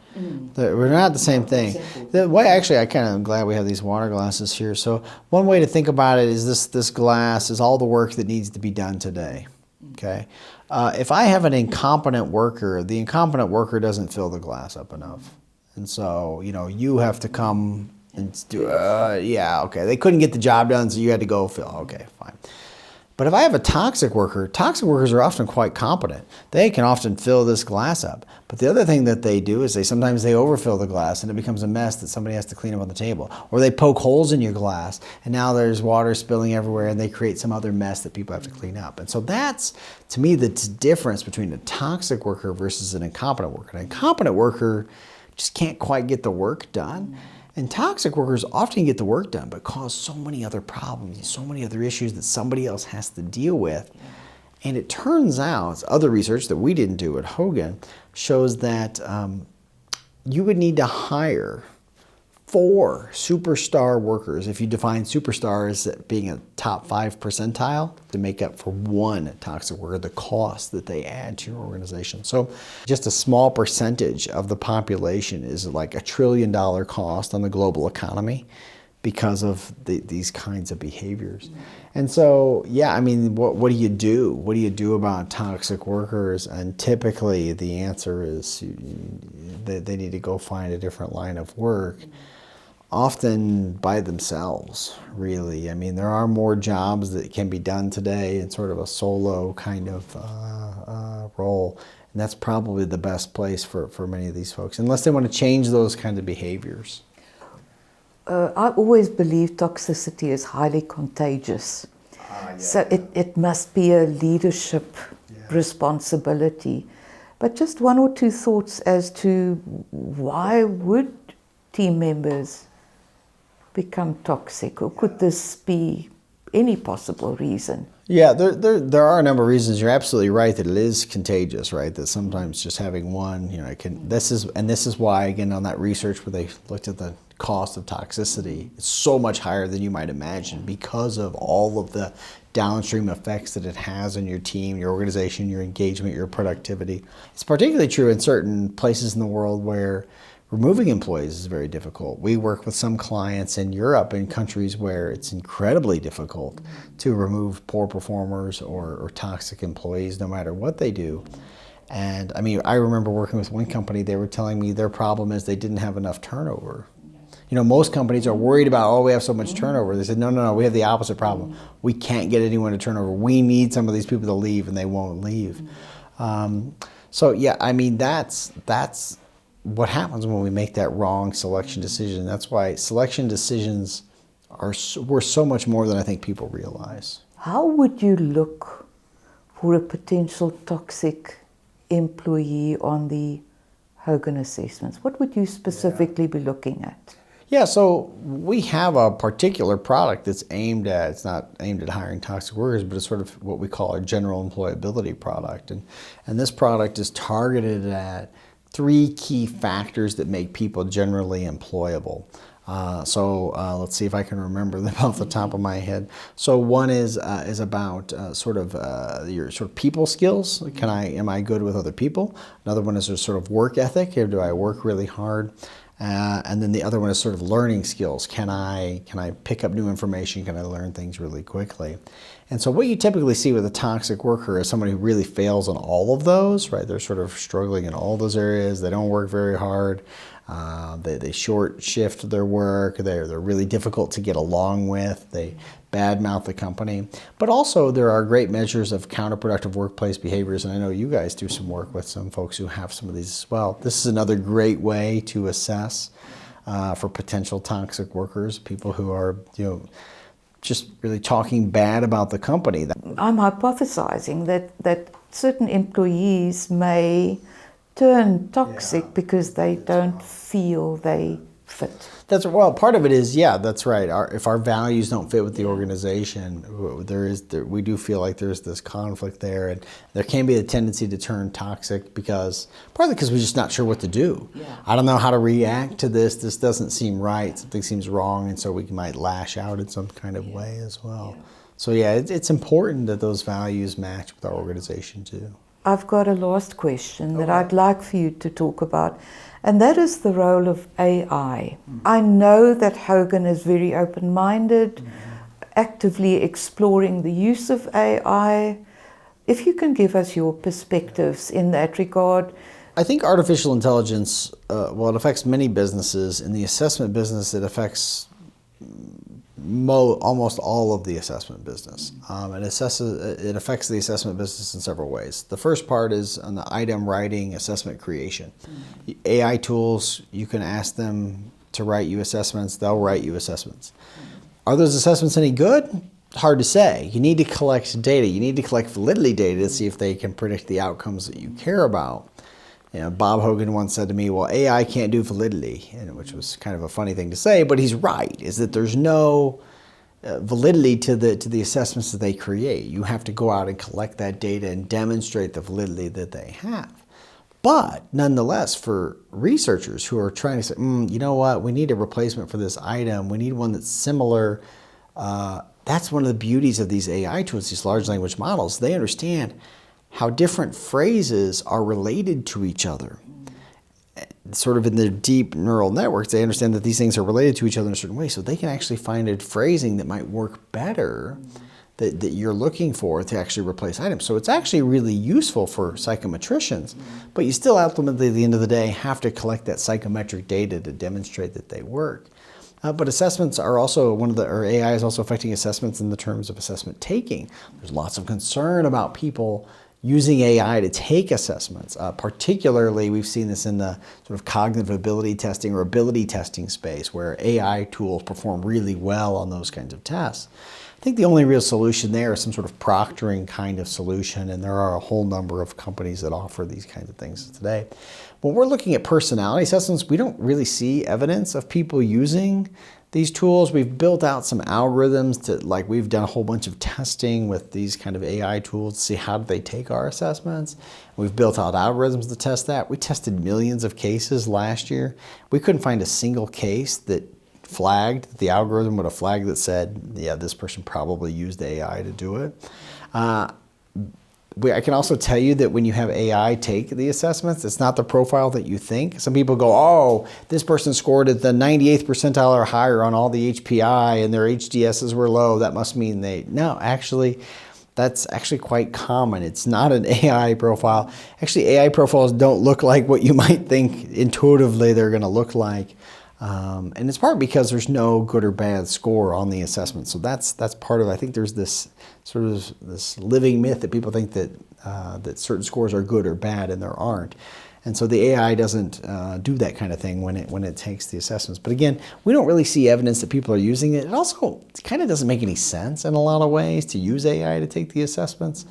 We're not the same thing. The way, actually, I kind of am glad we have these water glasses here. So one way to think about it is this glass is all the work that needs to be done today. Okay. If I have an incompetent worker, the incompetent worker doesn't fill the glass up enough. And so, you have to come and do, they couldn't get the job done, so you had to go fill. Okay, fine. But if I have a toxic workers are often quite competent. They can often fill this glass up. But the other thing that they do is sometimes they overfill the glass and it becomes a mess that somebody has to clean up on the table. Or they poke holes in your glass and now there's water spilling everywhere and they create some other mess that people have to clean up. And so that's, to me, the difference between a toxic worker versus an incompetent worker. An incompetent worker just can't quite get the work done. And toxic workers often get the work done, but cause so many other problems and so many other issues that somebody else has to deal with. And it turns out, other research that we didn't do at Hogan shows that you would need to hire 4 superstar workers, if you define superstar as being a top 5 percentile, to make up for 1 toxic worker, the cost that they add to your organization. So just a small percentage of the population is like $1 trillion cost on the global economy because of these kinds of behaviors. And so, what do you do? What do you do about toxic workers? And typically the answer is they need to go find a different line of work. Often by themselves, really. There are more jobs that can be done today in sort of a solo kind of role. And that's probably the best place for many of these folks, unless they want to change those kinds of behaviors. I always believe toxicity is highly contagious. So it must be a leadership responsibility. But just 1 or 2 thoughts as to why would team members become toxic, or could this be any possible reason? Yeah, there are a number of reasons. You're absolutely right that it is contagious, right? That sometimes just having one, it can. This is why, again, on that research where they looked at the cost of toxicity, it's so much higher than you might imagine because of all of the downstream effects that it has on your team, your organization, your engagement, your productivity. It's particularly true in certain places in the world where removing employees is very difficult. We work with some clients in Europe, in countries where it's incredibly difficult to remove poor performers or toxic employees, no matter what they do. And I mean, I remember working with one company, they were telling me their problem is they didn't have enough turnover. Most companies are worried about, we have so much turnover. They said, no, we have the opposite problem. We can't get anyone to turn over. We need some of these people to leave, and they won't leave. So yeah, I mean, that's what happens when we make that wrong selection decision. That's why selection decisions were so much more than I think people realize. How would you look for a potential toxic employee on the Hogan Assessments? What would you specifically be looking at? Yeah, so we have a particular product that's it's not aimed at hiring toxic workers, but it's sort of what we call our general employability product. And this product is targeted at 3 key factors that make people generally employable. Let's see if I can remember them off the top of my head. So one is about your sort of people skills. Am I good with other people? Another one is a sort of work ethic. Do I work really hard? And then the other one is sort of learning skills. Can I pick up new information? Can I learn things really quickly? And so what you typically see with a toxic worker is somebody who really fails on all of those, right? They're sort of struggling in all those areas. They don't work very hard. They short shift their work. They're really difficult to get along with. They badmouth the company. But also there are great measures of counterproductive workplace behaviors, and I know you guys do some work with some folks who have some of these as well. This is another great way to assess for potential toxic workers, people who are, just really talking bad about the company. I'm hypothesizing that certain employees may turn toxic because they don't feel they fit. Part of it is, that's right. If our values don't fit with the organization, we do feel like there's this conflict there, and there can be a tendency to turn toxic partly because we're just not sure what to do. Yeah. I don't know how to react to this. This doesn't seem right. Something seems wrong, and so we might lash out in some kind of way as well. Yeah. So it's important that those values match with our organization too. I've got a last question that I'd like for you to talk about, and that is the role of AI. I know that Hogan is very open-minded, actively exploring the use of AI. If you can give us your perspectives in that regard. I think artificial intelligence, it affects many businesses. In the assessment business, it affects almost all of the assessment business. It affects the assessment business in several ways. The first part is on the item writing, assessment creation. AI tools, you can ask them to write you assessments, they'll write you assessments. Are those assessments any good? Hard to say. You need to collect data. You need to collect validity data to see if they can predict the outcomes that you care about. Bob Hogan once said to me, well, AI can't do validity, which was kind of a funny thing to say, but he's right, is that there's no validity to the assessments that they create. You have to go out and collect that data and demonstrate the validity that they have. But nonetheless, for researchers who are trying to say, you know what, we need a replacement for this item, we need one that's similar, that's one of the beauties of these AI tools, these large language models. They understand how different phrases are related to each other. Sort of in their deep neural networks, they understand that these things are related to each other in a certain way, so they can actually find a phrasing that might work better that you're looking for to actually replace items. So it's actually really useful for psychometricians, but you still ultimately, at the end of the day, have to collect that psychometric data to demonstrate that they work. But assessments are also AI is also affecting assessments in the terms of assessment taking. There's lots of concern about people using AI to take assessments. Particularly, we've seen this in the sort of cognitive ability testing or ability testing space, where AI tools perform really well on those kinds of tests. I think the only real solution there is some sort of proctoring kind of solution, and there are a whole number of companies that offer these kinds of things today. When we're looking at personality assessments, we don't really see evidence of people using these tools. We've built out some algorithms to, like, we've done a whole bunch of testing with these kind of AI tools to see how do they take our assessments. We've built out algorithms to test that. We tested millions of cases last year. We couldn't find a single case that flagged, the algorithm would have flagged that said, yeah, this person probably used AI to do it. I can also tell you that when you have AI take the assessments, it's not the profile that you think. Some people go, oh, this person scored at the 98th percentile or higher on all the HPI and their HDSs were low. That must mean they... No, actually, that's actually quite common. It's not an AI profile. Actually, AI profiles don't look like what you might think intuitively they're going to look like. And it's part because there's no good or bad score on the assessment. So that's part of, I think there's this sort of this living myth that people think that that certain scores are good or bad, and there aren't. And so the AI doesn't do that kind of thing when it takes the assessments. But again, we don't really see evidence that people are using it. It also kind of doesn't make any sense in a lot of ways to use AI to take the assessments.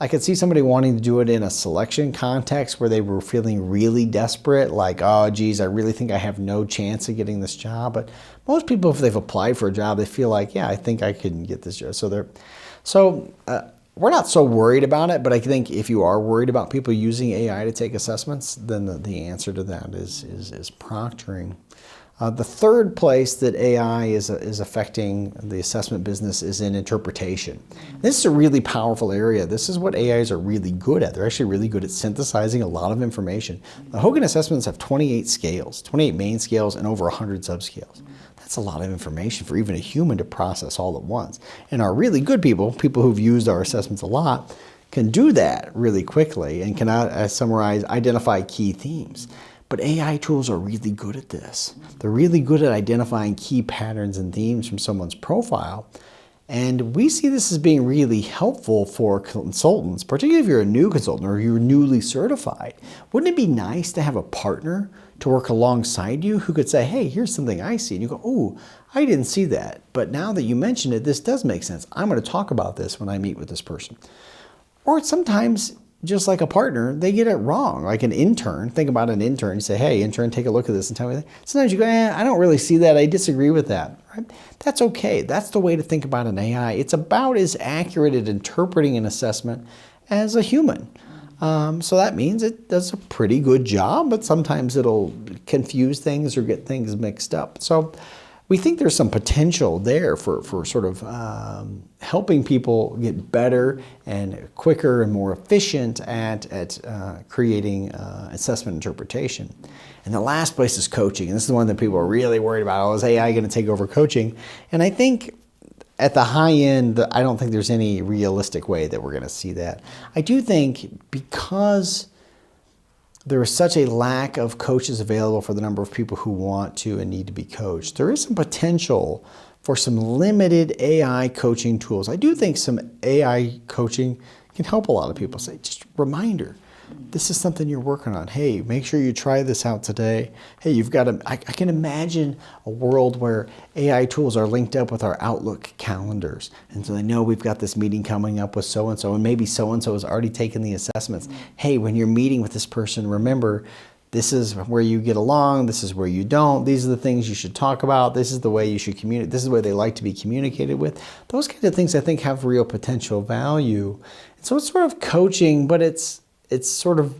I could see somebody wanting to do it in a selection context where they were feeling really desperate, like, oh, geez, I really think I have no chance of getting this job. But most people, if they've applied for a job, they feel like, yeah, I think I can get this job. So we're not so worried about it, but I think if you are worried about people using AI to take assessments, then the answer to that is proctoring. The third place that AI is affecting the assessment business is in interpretation. This is a really powerful area. This is what AIs are really good at. They're actually really good at synthesizing a lot of information. The Hogan Assessments have 28 scales, 28 main scales, and over 100 subscales. That's a lot of information for even a human to process all at once. And our really good people who've used our assessments a lot, can do that really quickly and can identify key themes. But AI tools are really good at this. They're really good at identifying key patterns and themes from someone's profile. And we see this as being really helpful for consultants, particularly if you're a new consultant or you're newly certified. Wouldn't it be nice to have a partner to work alongside you who could say, hey, here's something I see. And you go, oh, I didn't see that. But now that you mentioned it, this does make sense. I'm going to talk about this when I meet with this person. Or sometimes, just like a partner, they get it wrong. Like an intern, think about an intern. You say, hey, intern, take a look at this and tell me that. Sometimes you go, I don't really see that. I disagree with that. Right? That's okay. That's the way to think about an AI. It's about as accurate at interpreting an assessment as a human. So that means it does a pretty good job, but sometimes it'll confuse things or get things mixed up. So we think there's some potential there for sort of helping people get better and quicker and more efficient at creating assessment interpretation. And the last place is coaching. And this is the one that people are really worried about. Oh, is AI going to take over coaching? And I think at the high end, I don't think there's any realistic way that we're going to see that. I do think because there is such a lack of coaches available for the number of people who want to and need to be coached, there is some potential for some limited AI coaching tools. I do think some AI coaching can help a lot of people. Say, just a reminder, this is something you're working on. Hey, make sure you try this out today. Hey, you've got to, I can imagine a world where AI tools are linked up with our Outlook calendars. And so they know we've got this meeting coming up with so-and-so, and maybe so-and-so has already taken the assessments. Hey, when you're meeting with this person, remember, this is where you get along, this is where you don't, these are the things you should talk about, this is the way you should communicate, this is the way they like to be communicated with. Those kinds of things I think have real potential value. And so it's sort of coaching, but it's sort of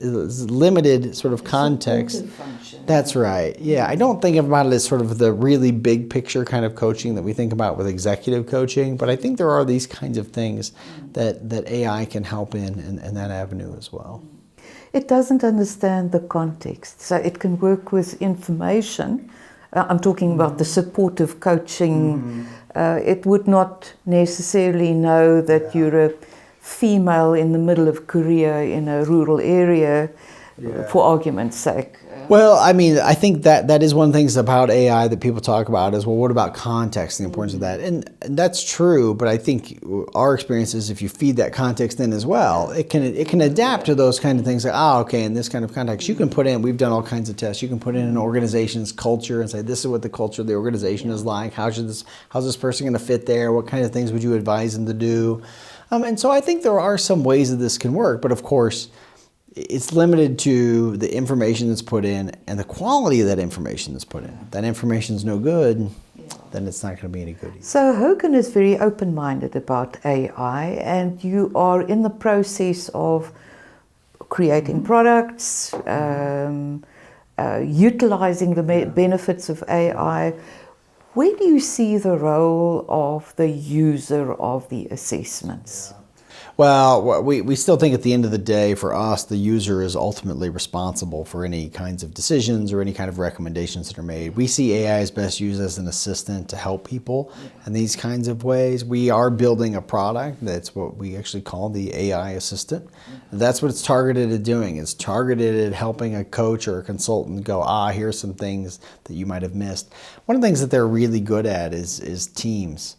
limited sort of context. That's right. Yeah, I don't think about it as sort of the really big picture kind of coaching that we think about with executive coaching, but I think there are these kinds of things that AI can help in that avenue as well. It doesn't understand the context, so it can work with information. I'm talking about the supportive coaching. It would not necessarily know that you're a female in the middle of Korea in a rural area, for argument's sake. Well, I mean, I think that is one of the things about AI that people talk about is, well, what about context and the importance of that? And that's true, but I think our experience is if you feed that context in as well, it can adapt to those kind of things. Like, okay, in this kind of context, you can put in, we've done all kinds of tests, you can put in an organization's culture and say, this is what the culture of the organization is like, how's this person going to fit there, what kind of things would you advise them to do? And so I think there are some ways that this can work, but of course, it's limited to the information that's put in and the quality of that information that's put in. If that information is no good, then it's not going to be any good either. So Hogan is very open-minded about AI, and you are in the process of creating products, utilizing the benefits of AI. Where do you see the role of the user of the assessments? Well, we still think at the end of the day, for us, the user is ultimately responsible for any kinds of decisions or any kind of recommendations that are made. We see AI as best used as an assistant to help people in these kinds of ways. We are building a product that's what we actually call the AI assistant. That's what it's targeted at doing. It's targeted at helping a coach or a consultant go, here's some things that you might have missed. One of the things that they're really good at is teams.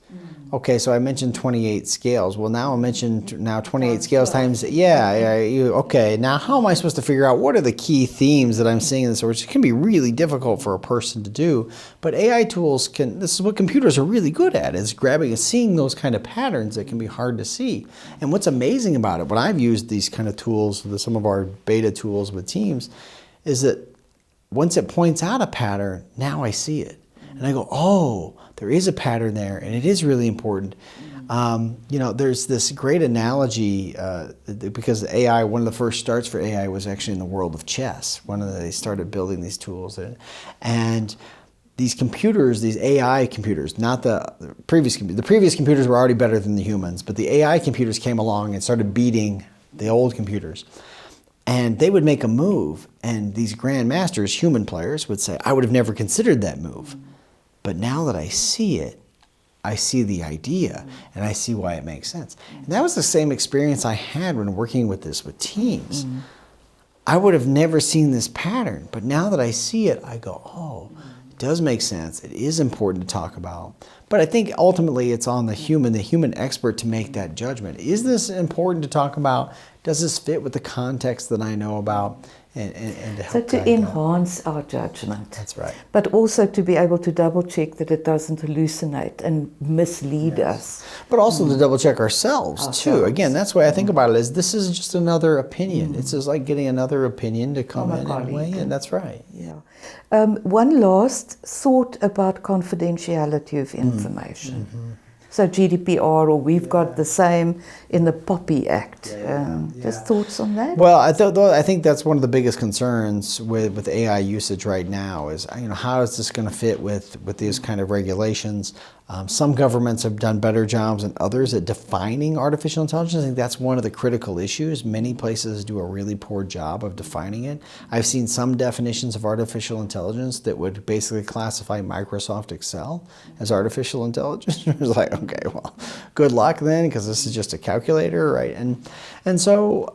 Okay, so I mentioned 28 scales. Well, now I mentioned 28 scales times, okay, now how am I supposed to figure out what are the key themes that I'm seeing in this, which can be really difficult for a person to do, but AI tools this is what computers are really good at, is grabbing and seeing those kind of patterns that can be hard to see. And what's amazing about it, when I've used these kind of tools, some of our beta tools with teams, is that once it points out a pattern, now I see it. And I go, there is a pattern there, and it is really important. There's this great analogy because AI, one of the first starts for AI was actually in the world of chess. They started building these tools, and these computers, these AI computers, not the previous computers. The previous computers were already better than the humans, but the AI computers came along and started beating the old computers. And they would make a move, and these grandmasters, human players, would say, I would have never considered that move. But now that I see it, I see the idea, and I see why it makes sense. And that was the same experience I had when working with teams. I would have never seen this pattern, but now that I see it, I go, it does make sense. It is important to talk about. But I think ultimately it's on the human expert to make that judgment. Is this important to talk about? Does this fit with the context that I know about? And to help to enhance our judgment. That's right. But also to be able to double check that it doesn't hallucinate and mislead us. But also to double check ourselves too. Again, that's why I think about it as this is just another opinion. It's just like getting another opinion to come in and weigh in. That's right. Yeah. One last thought about confidentiality of information. So GDPR, or we've got the same in the POPI Act. Just thoughts on that? Well, I think that's one of the biggest concerns with AI usage right now is, how is this going to fit with these kind of regulations? Some governments have done better jobs than others at defining artificial intelligence. I think that's one of the critical issues. Many places do a really poor job of defining it. I've seen some definitions of artificial intelligence that would basically classify Microsoft Excel as artificial intelligence. It's like, okay, well, good luck then, because this is just a calculator, right? And so,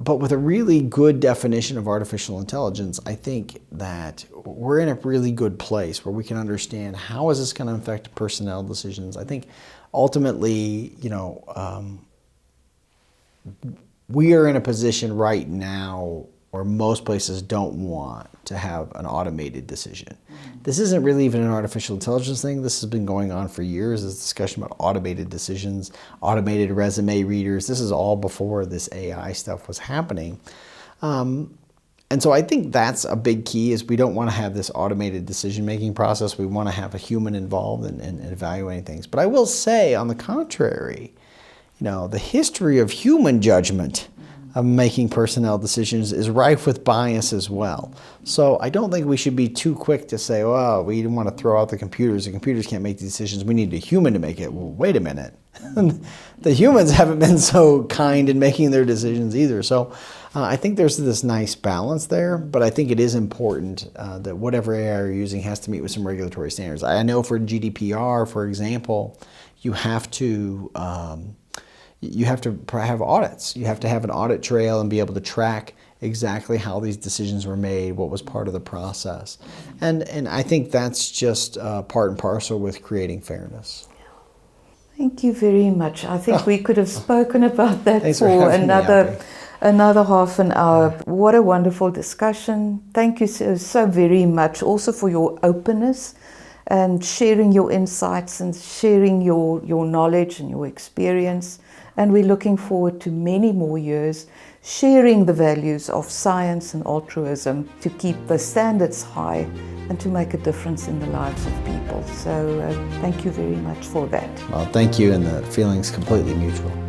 but with a really good definition of artificial intelligence, I think that we're in a really good place where we can understand how is this going to affect personnel decisions. I think ultimately, we are in a position right now where most places don't want to have an automated decision. This isn't really even an artificial intelligence thing. This has been going on for years, this discussion about automated decisions, automated resume readers. This is all before this AI stuff was happening. And so I think that's a big key, is we don't want to have this automated decision-making process. We want to have a human involved in evaluating things. But I will say, on the contrary, the history of human judgment of making personnel decisions is rife with bias as well. So I don't think we should be too quick to say, well, we don't want to throw out the computers. The computers can't make these decisions. We need a human to make it. Well, wait a minute. The humans haven't been so kind in making their decisions either. So I think there's this nice balance there, but I think it is important that whatever AI you're using has to meet with some regulatory standards. I know for GDPR, for example, you have to have audits. You have to have an audit trail and be able to track exactly how these decisions were made, what was part of the process. And I think that's just part and parcel with creating fairness. Thank you very much. I think we could have spoken about that for another half an hour. What a wonderful discussion. Thank you so very much also for your openness and sharing your insights and sharing your knowledge and your experience. And we're looking forward to many more years sharing the values of science and altruism to keep the standards high and to make a difference in the lives of people. So thank you very much for that. Well, thank you, and the feeling's completely mutual.